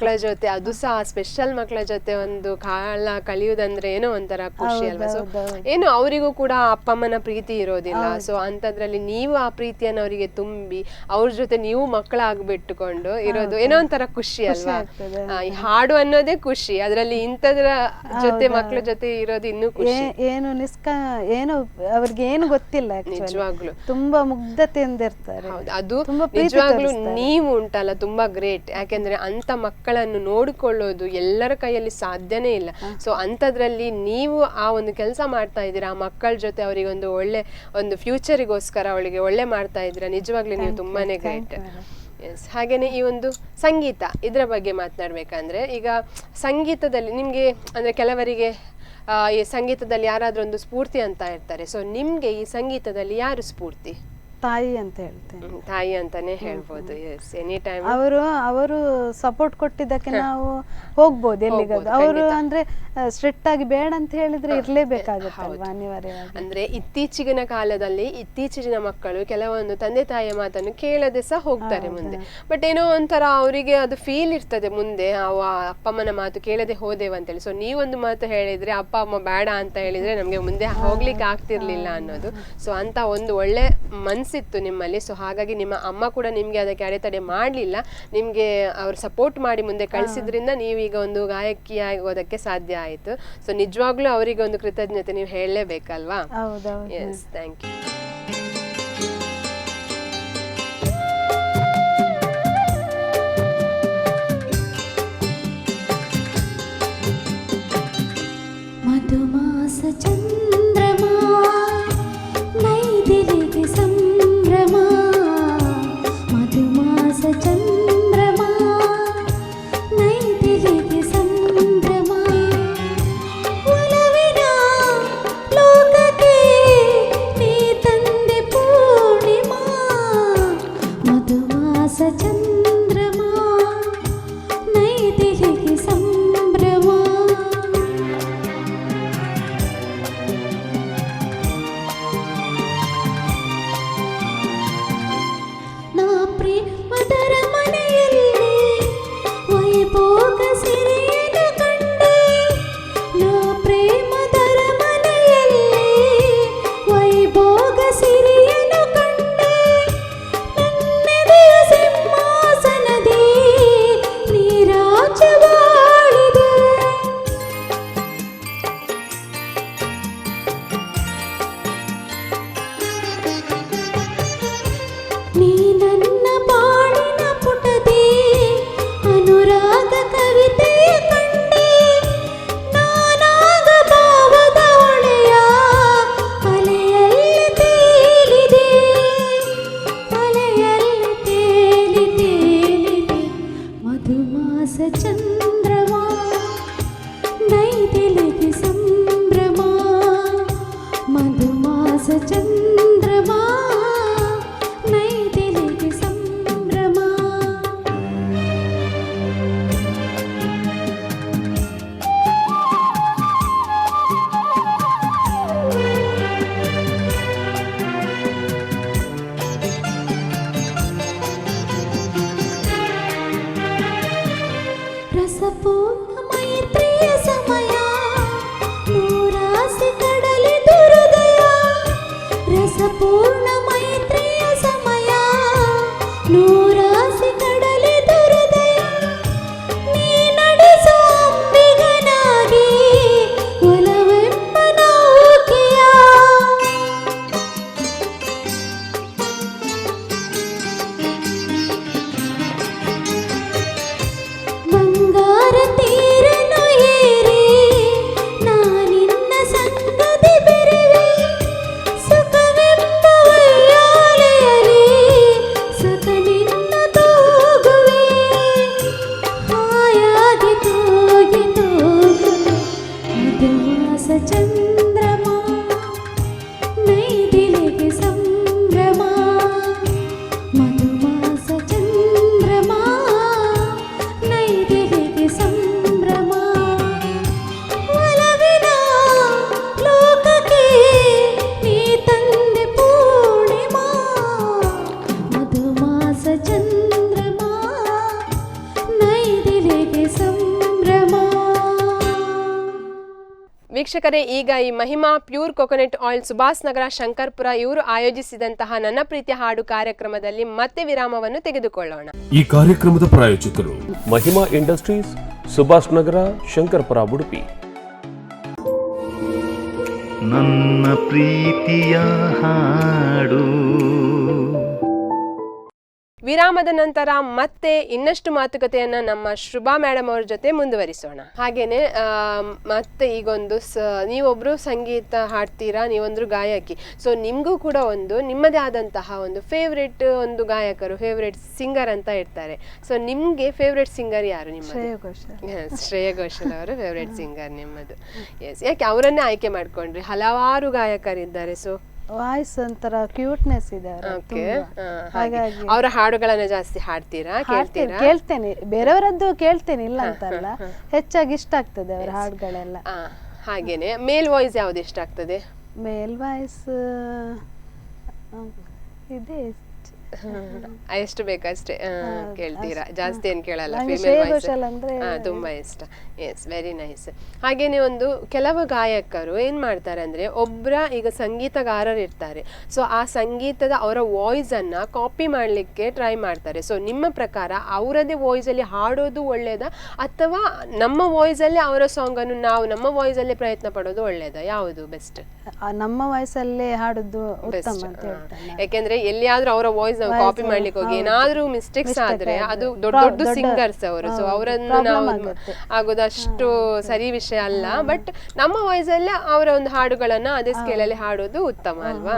ಮಕ್ಕಳ ಜೊತೆ, ಅದು ಸಹ ಸ್ಪೆಷಲ್ ಮಕ್ಕಳ ಜೊತೆ ಒಂದು ಕಾಲ ಕಳೆಯುವುದಂದ್ರೆ ಏನೋ ಒಂಥರ ಖುಷಿ ಅಲ್ವಾ. ಸೊ ಏನು ಅವರಿಗೂ ಕೂಡ ಅಪ್ಪ ಅಮ್ಮನ ಪ್ರೀತಿ ಇರೋದಿಲ್ಲ. ಸೊ ಅಂತದ್ರಲ್ಲಿ ನೀವು ಆ ಪ್ರೀತಿಯನ್ನು ಅವರಿಗೆ ತುಂಬಿ ಅವ್ರ ಜೊತೆ ನೀವು ಮಕ್ಕಳಾಗ್ಬಿಟ್ಟುಕೊಂಡು ಇರೋದು ಏನೋ ಒಂಥರ ಖುಷಿ ಅಲ್ವಾ. ಈ ಹಾಡು ಅನ್ನೋದೇ ಖುಷಿ, ಅದ್ರಲ್ಲಿ ಇಂಥದ್ರ ಜೊತೆ ಮಕ್ಕಳ ಜೊತೆ ಇರೋದು ಇನ್ನೂ ಖುಷಿ. ಏನು ಅವ್ರಿಗೆ ಏನು ಗೊತ್ತಿಲ್ಲ, ನಿಜವಾಗ್ಲು ತುಂಬಾ ಮುಗ್ಧತೆಯಿಂದ ಇರ್ತಾರೆ. ಅದು ನಿಜವಾಗ್ಲೂ ನೀವು ಉಂಟಲ್ಲ ತುಂಬಾ ಗ್ರೇಟ್. ಯಾಕೆಂದ್ರೆ ಅಂತ ಮಕ್ಕಳನ್ನು ನೋಡಿಕೊಳ್ಳೋದು ಎಲ್ಲರ ಕೈಯಲ್ಲಿ ಸಾಧ್ಯನೇ ಇಲ್ಲ. ಸೊ ಅಂಥದ್ರಲ್ಲಿ ನೀವು ಆ ಒಂದು ಕೆಲಸ ಮಾಡ್ತಾ ಇದ್ದೀರಾ, ಆ ಮಕ್ಕಳ ಜೊತೆ ಅವರಿಗೆ ಒಂದು ಒಳ್ಳೆ ಒಂದು ಫ್ಯೂಚರಿಗೋಸ್ಕರ ಅವಳಿಗೆ ಒಳ್ಳೆ ಮಾಡ್ತಾ ಇದ್ದೀರಾ. ನಿಜವಾಗ್ಲೂ ನೀವು ತುಂಬಾನೇ ಗ್ರೇಟ್. ಎಸ್. ಹಾಗೇನೆ ಈ ಒಂದು ಸಂಗೀತ ಇದರ ಬಗ್ಗೆ ಮಾತನಾಡ್ಬೇಕಂದ್ರೆ, ಈಗ ಸಂಗೀತದಲ್ಲಿ ನಿಮ್ಗೆ ಅಂದ್ರೆ ಕೆಲವರಿಗೆ ಈ ಸಂಗೀತದಲ್ಲಿ ಯಾರಾದ್ರೂ ಒಂದು ಸ್ಫೂರ್ತಿ ಅಂತ ಇರ್ತಾರೆ. ಸೊ ನಿಮ್ಗೆ ಈ ಸಂಗೀತದಲ್ಲಿ ಯಾರು ಸ್ಫೂರ್ತಿ? ತಾಯಿ ಅಂತ ಹೇಳ್ತೇನೆ. ತಾಯಿ ಅಂತಾನೆ ಹೇಳ್ಬೋದು. ಎಸ್, ಎನಿ ಟೈಮ್ ಅವರು ಸಪೋರ್ಟ್ ಕೊಟ್ಟಿದ್ದಕ್ಕೆ ನಾವು ಹೋಗ್ಬೋದು ಎಲ್ಲಿಗಾದ್ರು. ಅವರು ಅಂದ್ರೆ ಸ್ಟ್ರಿಕ್ಟ್ ಆಗಿ ಬೇಡ ಅಂತ ಹೇಳಿದ್ರೆ ಇರ್ಲೇಬೇಕಾಗುತ್ತಲ್ವಾ ಅನಿವಾರ್ಯವಾಗಿ. ಅಂದ್ರೆ ಇತ್ತೀಚಿನ ಕಾಲದಲ್ಲಿ ಇತ್ತೀಚಿನ ಮಕ್ಕಳು ಕೆಲವೊಂದು ತಂದೆ ತಾಯಿಯ ಮಾತನ್ನು ಕೇಳದೆ ಸಹ ಹೋಗ್ತಾರೆ ಮುಂದೆ. ಬಟ್ ಏನೋ ಒಂಥರ ಅವರಿಗೆ ಅದು ಫೀಲ್ ಇರ್ತದೆ ಮುಂದೆ, ಅಪ್ಪ ಅಮ್ಮನ ಮಾತು ಕೇಳದೆ ಹೋದೆವು ಅಂತೇಳಿ. ಸೊ ನೀವೊಂದು ಮಾತು ಹೇಳಿದ್ರೆ ಅಪ್ಪ ಅಮ್ಮ ಬೇಡ ಅಂತ ಹೇಳಿದ್ರೆ ನಮ್ಗೆ ಮುಂದೆ ಹೋಗ್ಲಿಕ್ಕೆ ಆಗ್ತಿರ್ಲಿಲ್ಲ ಅನ್ನೋದು. ಸೊ ಅಂತ ಒಂದು ಒಳ್ಳೆ ಮನ್ಸಿತ್ತು ನಿಮ್ಮಲ್ಲಿ. ಸೊ ಹಾಗಾಗಿ ನಿಮ್ಮ ಅಮ್ಮ ಕೂಡ ನಿಮ್ಗೆ ಅದಕ್ಕೆ ಅಡೆತಡೆ ಮಾಡ್ಲಿಲ್ಲ, ನಿಮ್ಗೆ ಅವ್ರು ಸಪೋರ್ಟ್ ಮಾಡಿ ಮುಂದೆ ಕಳಿಸಿದ್ರಿಂದ ನೀವೀಗ ಒಂದು ಗಾಯಕಿ ಆಗೋದಕ್ಕೆ ಸಾಧ್ಯ ಆಯ್ತು. ಸೊ ನಿಜವಾಗ್ಲೂ ಅವರಿಗೆ ಒಂದು ಕೃತಜ್ಞತೆ ನೀವು ಹೇಳಲೇಬೇಕಲ್ವಾ. Yes, thank you. ಮಧುಮಾಸ ಚಂದ್ರಮಾ ನೈದಿಲಿಗೆ ಸಂಭ್ರಮ, ಮಧುಮಾಸ ಚಂದ್ರಮಾ ನೈದಿಲಿಗೆ ಸಂಭ್ರಮ, ಒಲವಿನ ಲೋಕಕ್ಕೆ ನೀ ತಂದೆ ವೀಕ್ಷಕರೇ, ಈಗ ಈ Mahima pure coconut oil Subhash Nagar Shankarpura ಇವರು ಆಯೋಜಿಸಿದಂತಹ ನನ್ನ ಪ್ರೀತಿಯ ಹಾಡು ಕಾರ್ಯಕ್ರಮದಲ್ಲಿ ಮತ್ತೆ ವಿರಾಮವನ್ನು ತೆಗೆದುಕೊಳ್ಳೋಣ. ಈ ಕಾರ್ಯಕ್ರಮದ ಪ್ರಾಯೋಜಕರು ಮಹಿಮಾ ಇಂಡಸ್ಟ್ರೀಸ್, ಸುಭಾಷ್ ನಗರ, ಶಂಕರ್ಪುರ, ಉಡುಪಿ. ನನ್ನ ಪ್ರೀತಿಯ ಹಾಡು. ವಿರಾಮದ ನಂತರ ಮತ್ತೆ ಇನ್ನಷ್ಟು ಮಾತುಕತೆಯನ್ನ ನಮ್ಮ ಶುಭಾ ಮೇಡಮ್ ಅವ್ರ ಜೊತೆ ಮುಂದುವರಿಸೋಣ. ಹಾಗೇನೆ ಮತ್ತೆ ಈಗೊಂದು ನೀವೊಬ್ರು ಸಂಗೀತ ಹಾಡ್ತೀರಾ, ನೀವೊಂದ್ರು ಗಾಯಕಿ. ಸೊ ನಿಮ್ಗೂ ಕೂಡ ಒಂದು ನಿಮ್ಮದೇ ಆದಂತಹ ಒಂದು ಫೇವ್ರೆಟ್ ಒಂದು ಗಾಯಕರು, ಫೇವ್ರೆಟ್ ಸಿಂಗರ್ ಅಂತ ಇರ್ತಾರೆ. ಸೊ ನಿಮ್ಗೆ ಫೇವ್ರೆಟ್ ಸಿಂಗರ್ ಯಾರು? ನಿಮ್ಮದು ಶ್ರೇಯಾ ಘೋಷಾಲ್ ಅವರು ಫೇವ್ರೆಟ್ ಸಿಂಗರ್ ನಿಮ್ಮದು. ಎಸ್, ಯಾಕೆ ಅವರನ್ನೇ ಆಯ್ಕೆ ಮಾಡ್ಕೊಂಡ್ರಿ? ಹಲವಾರು ಗಾಯಕರಿದ್ದಾರೆ. ಸೊ ವಾಯ್ಸ್ ಒಂಥರ ಕ್ಯೂಟ್ನೆಸ್ ಇದೆ ಹಾಗಾಗಿ ಅವರ ಹಾಡುಗಳನ್ನ ಜಾಸ್ತಿ ಹಾಡ್ತೀರಾ, ಕೇಳ್ತೀರಾ? ಕೇಳ್ತೇನೆ, ಬೇರೆಯವರದ್ದು ಕೇಳ್ತೇನೆ, ಇಲ್ಲ ಅಂತಲ್ಲ. ಹೆಚ್ಚಾಗಿ ಇಷ್ಟ ಆಗ್ತದೆ ಅವರ ಹಾಡುಗಳೆಲ್ಲ. ಹಾಗೇನೆ ಮೇಲ್ ವಾಯ್ಸ್ ಯಾವ್ದು ಇಷ್ಟ ಆಗ್ತದೆ? ಮೇಲ್ ವಾಯ್ಸ್ ಇದೆ, ಎಷ್ಟು ಬೇಕಷ್ಟೇ ಕೇಳ್ತೀರಾ, ಜಾಸ್ತಿ ಏನ್ ಕೇಳಲ್ಲ. ತುಂಬಾ ಇಷ್ಟ. Yes, very nice. ಹಾಗೇನೆ ಒಂದು ಕೆಲವು ಗಾಯಕರು ಏನ್ ಮಾಡ್ತಾರೆ ಅಂದ್ರೆ, ಈಗ ಸಂಗೀತಗಾರರು ಇರ್ತಾರೆ. ಸೊ ಆ ಸಂಗೀತದ ಅವರ ವಾಯ್ಸ್ ಅನ್ನ ಕಾಪಿ ಮಾಡ್ಲಿಕ್ಕೆ ಟ್ರೈ ಮಾಡ್ತಾರೆ. ಸೊ ನಿಮ್ಮ ಪ್ರಕಾರ ಅವರದೇ ವಾಯ್ಸ್ ಅಲ್ಲಿ ಹಾಡೋದು ಒಳ್ಳೇದಾ, ಅಥವಾ ನಮ್ಮ ವಾಯ್ಸ್ ಅಲ್ಲಿ ಅವರ ಸಾಂಗ್ ಅನ್ನು ನಾವು ನಮ್ಮ ವಾಯ್ಸ್ ಅಲ್ಲಿ ಪ್ರಯತ್ನ ಪಡೋದು ಒಳ್ಳೇದಾ? ಯಾವುದು ಬೆಸ್ಟ್? ನಮ್ಮ ವಾಯ್ಸ್ ಅಲ್ಲೇ ಹಾಡೋದು ಉತ್ತಮ ಅಂತ ಹೇಳ್ತಾರೆ. ಯಾಕೆಂದ್ರೆ ಎಲ್ಲಿಯಾದ್ರೂ ಅವರ ವಾಯ್ಸ್ ನಾವು ಕಾಪಿ ಮಾಡ್ಲಿಕ್ಕೆ ಹೋಗಿ ಏನಾದ್ರೂ ಮಿಸ್ಟೇಕ್ಸ್ ಆದ್ರೆ ಅದು ದೊಡ್ಡ ದೊಡ್ಡ ಸಿಂಗರ್ಸ್ ಅವರು. ಸೊ ಅವರನ್ನು ನಾವು ಆಗೋದಷ್ಟು ಸರಿ ವಿಷಯ ಅಲ್ಲ. ಬಟ್ ನಮ್ಮ ವಾಯ್ಸ್ ಅಲ್ಲೇ ಅವರ ಒಂದು ಹಾಡುಗಳನ್ನ ಅದೇ ಸ್ಕೇಲ್ ಅಲ್ಲಿ ಹಾಡೋದು ಉತ್ತಮ ಅಲ್ವಾ?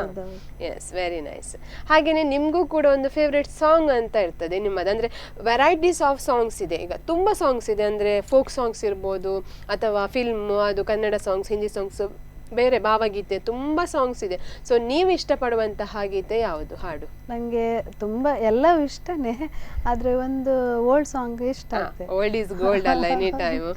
Yes, very nice. ಹಾಗೇನೆ ನಿಮ್ಗೂ ಕೂಡ ಒಂದು ಫೇವ್ರೆಟ್ ಸಾಂಗ್ ಅಂತ ಇರ್ತದೆ ನಿಮ್ಮದು. ಅಂದ್ರೆ ವೆರೈಟೀಸ್ ಆಫ್ ಸಾಂಗ್ಸ್ ಇದೆ. ಈಗ ತುಂಬಾ ಸಾಂಗ್ಸ್ ಇದೆ, ಅಂದ್ರೆ ಫೋಕ್ ಸಾಂಗ್ಸ್ ಇರ್ಬೋದು, ಅಥವಾ ಫಿಲ್ಮ್, ಅದು ಕನ್ನಡ ಸಾಂಗ್ಸ್, ಹಿಂದಿ ಸಾಂಗ್ಸ್, ಬೇರೆ ಭಾವಗೀತೆ, ತುಂಬಾ ಸಾಂಗ್ಸ್ ಇದೆ. ಸೊ ನೀವು ಇಷ್ಟಪಡುವಂತಹ ಗೀತೆ ಯಾವುದು, ಹಾಡು? ನಂಗೆ ತುಂಬಾ ಎಲ್ಲವೂ ಇಷ್ಟನೇ, ಆದ್ರೆ ಒಂದು ಓಲ್ಡ್ ಸಾಂಗ್ ಇಷ್ಟ ಆಗ್ತದೆ. ಓಲ್ಡ್ ಈಸ್ ಗೋಲ್ಡ್ ಅಲ್ಲ ಎನಿ ಟೈಮ್.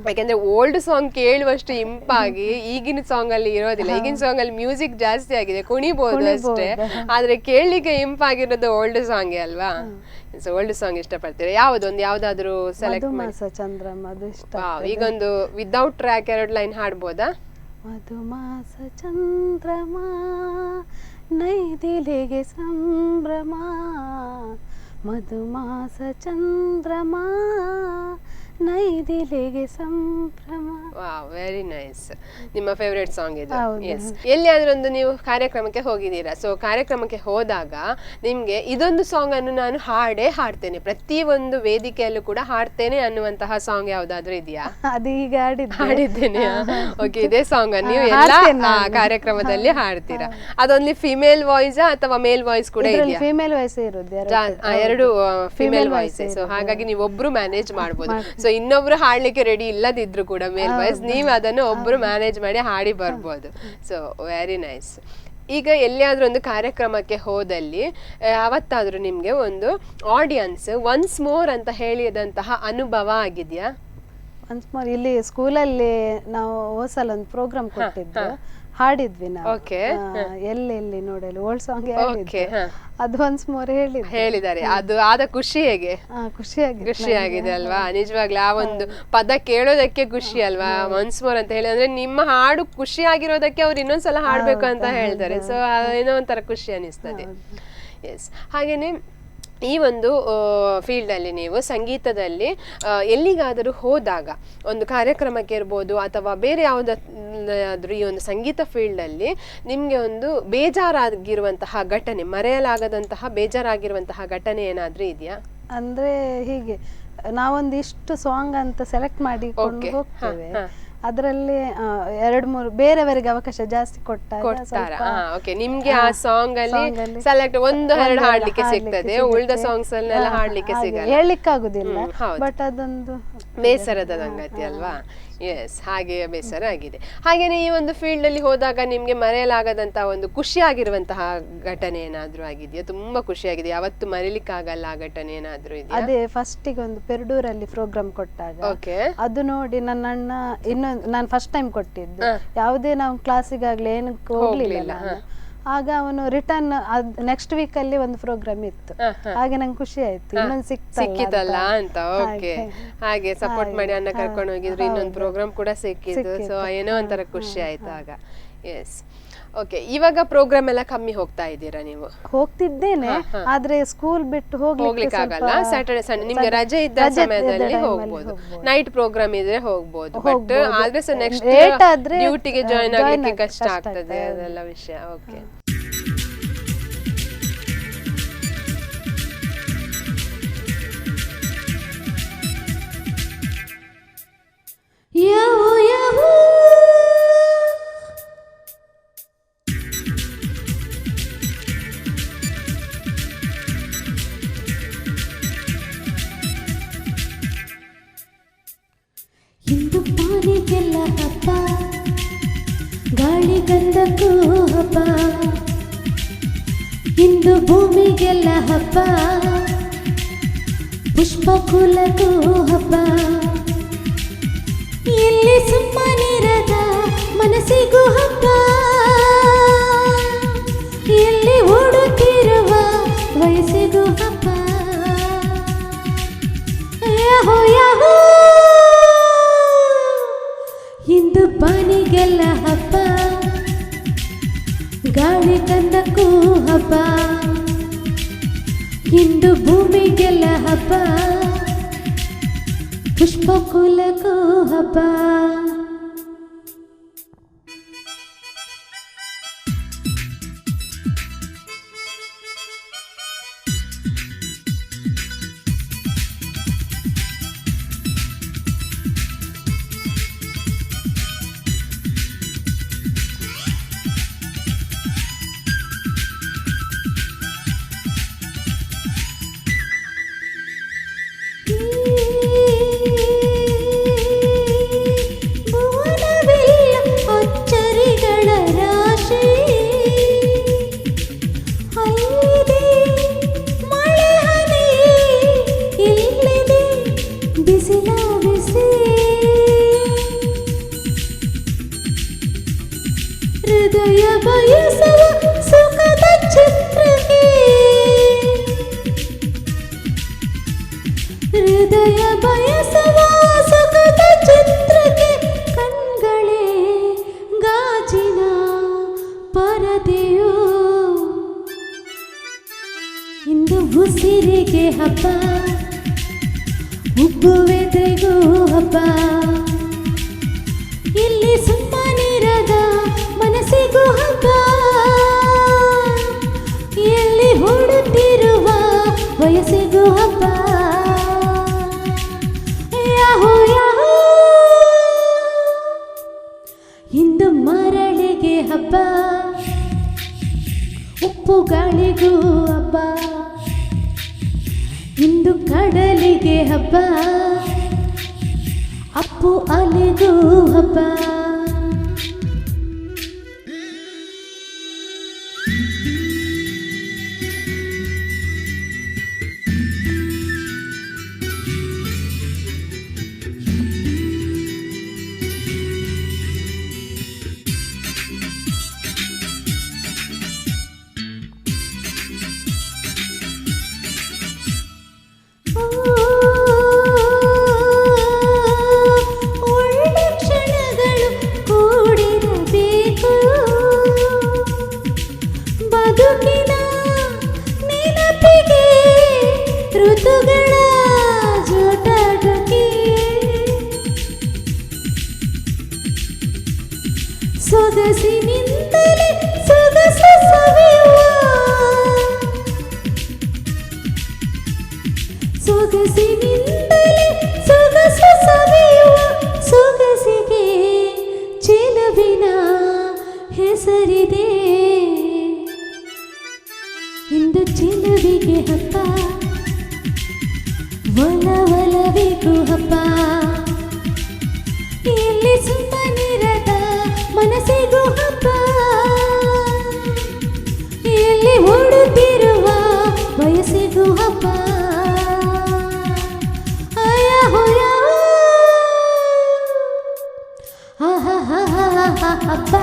ಯಾಕಂದ್ರೆ ಓಲ್ಡ್ ಸಾಂಗ್ ಕೇಳುವಷ್ಟು ಇಂಪಾಗಿ ಈಗಿನ ಸಾಂಗ್ ಅಲ್ಲಿ ಇರೋದಿಲ್ಲ. ಈಗಿನ ಸಾಂಗ್ ಅಲ್ಲಿ ಮ್ಯೂಸಿಕ್ ಜಾಸ್ತಿ ಆಗಿದೆ, ಕುಣಿಬಹುದು ಅಷ್ಟೇ, ಆದ್ರೆ ಕೇಳಲಿಕ್ಕೆ ಇಂಪಾಗಿರೋದು ಓಲ್ಡ್ ಸಾಂಗ್ ಅಲ್ವಾ? ಸೊ ಓಲ್ಡ್ ಸಾಂಗ್ ಇಷ್ಟಪಡ್ತೀರಾ? ಯಾವ್ದಾದ್ರು ಸೆಲೆಕ್ಟ್ ಮಾಡಿ. ಚಂದ್ರಮ್ಮ ಅದು ಇಷ್ಟ. ಈಗೊಂದು ವಿದೌಟ್ ಟ್ರ್ಯಾಕ್ 2 ಲೈನ್ ಹಾಡ್ಬೋದಾ? ಮಧುಮಾಸ ಚಂದ್ರಮ ನೈದಿಲೆಗೆ ಸಂಭ್ರಮ, ಮಧುಮಾಸ ಚಂದ್ರಮ ನೈದಿಲೆಗೆ ಸಂಭ್ರಮ. Wow, very nice. ನಿಮ್ಮ ಫೇವ್ರೆಟ್ ಸಾಂಗ್ ಇದು. ಎಸ್. ಎಲ್ಲಿಯಾದ್ರೂ ಒಂದು ನೀವು ಕಾರ್ಯಕ್ರಮಕ್ಕೆ ಹೋಗಿದ್ದೀರಾ. ಸೊ ಕಾರ್ಯಕ್ರಮಕ್ಕೆ ಹೋದಾಗ ನಿಮ್ಗೆ ಇದೊಂದು ಸಾಂಗ್ ಅನ್ನು ನಾನು ಹಾಡ್ತೇನೆ, ಪ್ರತಿ ಒಂದು ವೇದಿಕೆಯಲ್ಲೂ ಕೂಡ ಹಾಡ್ತೇನೆ ಅನ್ನುವಂತಹ ಸಾಂಗ್ ಯಾವ್ದಾದ್ರು ಇದೆಯಾ? ಅದು ಈಗ ಹಾಡಿದ್ದೇನೆ. ಓಕೆ, ಇದೇ ಸಾಂಗ್ ಅನ್ನು ನೀವು ಎಲ್ಲ ಕಾರ್ಯಕ್ರಮದಲ್ಲಿ ಹಾಡ್ತೀರಾ? ಅದೊಂದು ಫಿಮೇಲ್ ವಾಯ್ಸ್ ಅಥವಾ ಮೇಲ್ ವಾಯ್ಸ್ ಕೂಡ ಇದೆಯಾ? ಫಿಮೇಲ್ ವಾಯ್ಸ್ ಇರೋದು, ಎರಡು ಫಿಮೇಲ್ ವಾಯ್ಸ್. ಸೊ ಹಾಗಾಗಿ ನೀವು ಒಬ್ರು ಮ್ಯಾನೇಜ್ ಮಾಡ್ಬೋದು. ಸೊ ಇನ್ನೊಬ್ರು ಹಾಡ್ಲಿಕ್ಕೆ ರೆಡಿ ಇಲ್ಲದಿದ್ರು ಕೂಡ ಮೇಲ್ ವಾಯ್ಸ್, ನೀವು ಅದನ್ನು ಒಬ್ರು ಮ್ಯಾನೇಜ್ ಮಾಡಿ ಹಾಡಿ ಬರ್ಬೋದು. So very nice. ಈಗ ಎಲ್ಲಿಯಾದ್ರೂ ಒಂದು ಕಾರ್ಯಕ್ರಮಕ್ಕೆ ಹೋದಲ್ಲಿ ಅವತ್ತಾದ್ರೂ ನಿಮ್ಗೆ ಒಂದು ಆಡಿಯನ್ಸ್ ಒನ್ಸ್ ಮೋರ್ ಅಂತ ಹೇಳಿದಂತಹ ಅನುಭವ ಆಗಿದ್ಯಾ? ಒನ್ಸ್ ಮೋರ್ ಇಲ್ಲಿ ಸ್ಕೂಲಲ್ಲಿ ನಾವು ಹೋದ್ಸಲ ಒಂದು ಪ್ರೋಗ್ರಾಮ್ ಕೊಟ್ಟಿದ್ದು, ಹಾಡಿದ್ವಿ ನಾವು. ಎಲ್ಲೆಲ್ಲಿ ನೋಡಲು ಓಲ್ಡ್ ಸಾಂಗ್ ಅದು ಒನ್ಸ್ ಮೋರ್ ಹೇಳಿದ್ದಾರೆ. ಅದು ಆದ ಖುಷಿ ಹೇಗೆ? ಖುಷಿಯಾಗಿದೆ ಅಲ್ವಾ? ನಿಜವಾಗ್ಲೂ ಆ ಒಂದು ಪದ ಕೇಳೋದಕ್ಕೆ ಖುಷಿ ಅಲ್ವಾ? ಒನ್ಸ್ ಮೋರ್ ಅಂತ ಹೇಳಿ ಅಂದ್ರೆ ನಿಮ್ಮ ಹಾಡು ಖುಷಿ ಆಗಿರೋದಕ್ಕೆ ಅವ್ರು ಇನ್ನೊಂದ್ಸಲ ಹಾಡ್ಬೇಕು ಅಂತ ಹೇಳ್ತಾರೆ. ಸೊ ಏನೋ ಒಂಥರ ಖುಷಿ ಅನಿಸ್ತದೆ. ಎಸ್. ಹಾಗೇನೆ ಈ ಒಂದು ಫೀಲ್ಡಲ್ಲಿ ನೀವು ಸಂಗೀತದಲ್ಲಿ ಎಲ್ಲಿಗಾದರೂ ಹೋದಾಗ, ಒಂದು ಕಾರ್ಯಕ್ರಮಕ್ಕೆ ಇರ್ಬೋದು ಅಥವಾ ಬೇರೆ ಯಾವುದಾದ್ರೂ ಈ ಒಂದು ಸಂಗೀತ ಫೀಲ್ಡಲ್ಲಿ ನಿಮಗೆ ಒಂದು ಬೇಜಾರಾಗಿರುವಂತಹ ಘಟನೆ, ಮರೆಯಲಾಗದಂತಹ ಬೇಜಾರಾಗಿರುವಂತಹ ಘಟನೆ ಏನಾದರೂ ಇದೆಯಾ? ಅಂದರೆ ಹೀಗೆ ನಾವೊಂದಿಷ್ಟು ಸಾಂಗ್ ಅಂತ ಸೆಲೆಕ್ಟ್ ಮಾಡಿ ಹೋಗ್ತೇವೆ, ಅದರಲ್ಲಿ 2-3 ಬೇರೆಯವರಿಗೆ ಅವಕಾಶ ಜಾಸ್ತಿ ಕೊಡ್ತಾರ. ನಿಮ್ಗೆ ಆ ಸಾಂಗ್ ಅಲ್ಲಿ ಸೆಲೆಕ್ಟ್ 1-2 ಹಾಡ್ಲಿಕ್ಕೆ ಸಿಗ್ತದೆ, ಉಳಿದ ಸಾಂಗ್ಸ್ ಅಲ್ಲೆಲ್ಲ ಹಾಡ್ಲಿಕ್ಕೆ ಸಿಗಲ್ಲ, ಹೇಳಲಿಕ್ಕಾಗುದಿಲ್ಲ. ಬಟ್ ಅದೊಂದು ಬೇಸರದ ಸಂಗತಿ ಅಲ್ವಾ? ಎಸ್, ಹಾಗೆ ಬೇಸರ ಆಗಿದೆ. ಹಾಗೇನೆ ಈ ಒಂದು ಫೀಲ್ಡ್ ಅಲ್ಲಿ ಹೋದಾಗ ನಿಮ್ಗೆ ಮರೆಯಲಾಗದಂತಹ ಒಂದು ಖುಷಿಯಾಗಿರುವಂತಹ ಘಟನೆ ಏನಾದ್ರೂ ಆಗಿದೆಯಾ? ತುಂಬಾ ಖುಷಿಯಾಗಿದೆ, ಯಾವತ್ತು ಮರೀಲಿಕ್ಕಾಗಲ್ಲ ಆ ಘಟನೆ ಏನಾದ್ರೂ ಇದೆಯಾ? ಅದೇ ಫಸ್ಟಿಗೆ ಒಂದು ಪೆರ್ಡೂರಲ್ಲಿ ಪ್ರೋಗ್ರಾಮ್ ಕೊಟ್ಟಾಗ ಅದು ನೋಡಿ ನನ್ನ ಅಣ್ಣ, ನಾನು ಫಸ್ಟ್ ಟೈಮ್ ಕೊಟ್ಟಿದ್ದು, ಯಾವುದೇ ನಾವು ಕ್ಲಾಸಿಗಾಗ್ಲಿ ಏನಕ್ಕೆ ಹೋಗ್ಲಿಲ್ಲ ನಾನು. ಆಗ ಅವನು ರಿಟರ್ನ್ ನೆಕ್ಸ್ಟ್ ವೀಕ್ ಅಲ್ಲಿ ಒಂದು ಪ್ರೋಗ್ರಾಮ್ ಇತ್ತು. ಹಾಗೆ ನಂಗೆ ಖುಷಿ ಆಯ್ತು, ಇನ್ನೊಂದು ಸಿಕ್ಕಿತಲ್ಲ ಅಂತ. ಓಕೆ, ಹಾಗೆ ಸಪೋರ್ಟ್ ಮಾಡಿ ಅಣ್ಣ ಕರ್ಕೊಂಡು ಹೋಗಿದ್ರು, ಇನ್ನೊಂದು ಪ್ರೋಗ್ರಾಮ್ ಕೂಡ ಸಿಕ್ಕಿದ್ದು. ಸೊ ಏನೋ ಒಂಥರ ಖುಷಿ ಆಯ್ತು ಆಗ. S, okay. ಇವಾಗ ಪ್ರೋಗ್ರಾಮ್ ಎಲ್ಲ ಕಮ್ಮಿ ಹೋಗ್ತಾ ಇದ್ದೀರಾ ನೀವು? ಹೋಗ್ತಿದ್ದೇನೆ, ಆದ್ರೆ ಸ್ಕೂಲ್ ಬಿಟ್ಟು ಹೋಗ್ಲಿಕ್ಕೆ ಆಗಲ್ಲ. ಸ್ಯಾಟರ್ಡೆ ಸಂಡೇ ನಿಮ್ಗೆ ರಜೆ ಇದ್ದ ಸಮಯದಲ್ಲಿ ಹೋಗ್ಬೋದು, ನೈಟ್ ಪ್ರೋಗ್ರಾಮ್ ಇದ್ರೆ ಹೋಗ್ಬೋದು. ಬಟ್ ಆದ್ರೆ ನೆಕ್ಸ್ಟ್ ಡ್ಯೂಟಿಗೆ ಜಾಯಿನ್ ಆಗ್ಲಿಕ್ಕೆ ಕಷ್ಟ ಆಗ್ತದೆ, ಅದೆಲ್ಲ ವಿಷಯ. ಓಕೆ. ಇಂದು ಪಾನಿಗೆಲ್ಲ ಹಬ್ಬ, ಗಾಳಿ ಗಂಧಕ್ಕೂ ಹಬ್ಬ, ಇಂದು ಭೂಮಿಗೆಲ್ಲ ಹಬ್ಬ, ಪುಷ್ಪ ಕುಲಕ್ಕೂ ಹಬ್ಬ. ಎಲ್ಲಿ ಸುಮ್ಮನಿರದ ಮನಸ್ಸಿಗೂ ಹಬ್ಬ, ಎಲ್ಲಿ ಓಡುತ್ತಿರುವ ವಯಸ್ಸಿಗೂ ಹಬ್ಬ. ಯಾಹೋ ಯಾಹೋ, ಇಂದು ಬಾನಿಗೆಲ್ಲ ಹಬ್ಬ, ಗಾಳಿ ಗಂಧಕ್ಕೂ ಹಬ್ಬ, ಇಂದು ಭೂಮಿಗೆಲ್ಲ ಹಬ್ಬ, ಪುಷ್ಪ ಕುಲಕ್ಕೂ ಹಬ್ಬ. ಹೃದಯ ಬಯಸುವ ಸುಖದ ಚಿತ್ರಕ್ಕೆ, ಹೃದಯ ಬಯಸುವ ಸುಖದ ಚಿತ್ರಕ್ಕೆ, ಕಣ್ಗಳೇ ಗಾಜಿನ ಪರದೆಯು. ಇಂದು ಉಸಿರಿಗೆ ಹಬ್ಬ, ಉಬ್ಬುವೆದೆಗೂ ಹಬ್ಬ, ಇಲ್ಲಿ ಸುಮ್ಮನಿರದ ಮನಸ್ಸಿಗೂ ಹಬ್ಬ, ಎಲ್ಲಿ ಓಡುತ್ತಿರುವ ವಯಸ್ಸಿಗೂ ಹಬ್ಬ. ಯಾಹೋ ಯಾಹೋ, ಇಂದು ಮರಳಿಗೆ ಹಬ್ಬ, ಉಪ್ಪು ಗಾಳಿಗೂ ಹಬ್ಬ, ಇಂದು ಕಡಲಿಗೆ ಹಬ್ಬ, ಅಪ್ಪು ಅಲೆಗೂ ಹಬ್ಬ. ಒಳ್ಳೆ ಕ್ಷಣಗಳು ಕೂಡಿರಬೇಕು, ಬದುಕಿನ ನೆನಪಿಗೆ ಋತುಗಳ ಜೋಟಾಟಕ್ಕೆ, ಸೊಗಸಿನಿಂದಲೇ ಸೊಗಸು ಸವಿಯುವ, ಸೊಗಸಿನಿಂದಲೇ ಸೊಗಸು ಸವಿಯುವ, ಸೊಗಸಿಗೆ ಚೆಲುವಿನ ಹೆಸರಿದೆ. ಇಂದು ಚೆಲುವಿಗೆ ಹಬ್ಬ, ಒಲವಿಗೂ ಹಬ್ಬ, ಇಲ್ಲಿ ಸುಮ್ಮನಿರದ ಮನಸ್ಸಿಗೂ ಹಬ್ಬ, ಇಲ್ಲಿ ಓಡುತ್ತಿರುವ ವಯಸ್ಸಿಗೂ ಹಬ್ಬ. ಯಾಹೋ ಯಾಹೋ, ಹಬ್ಬ.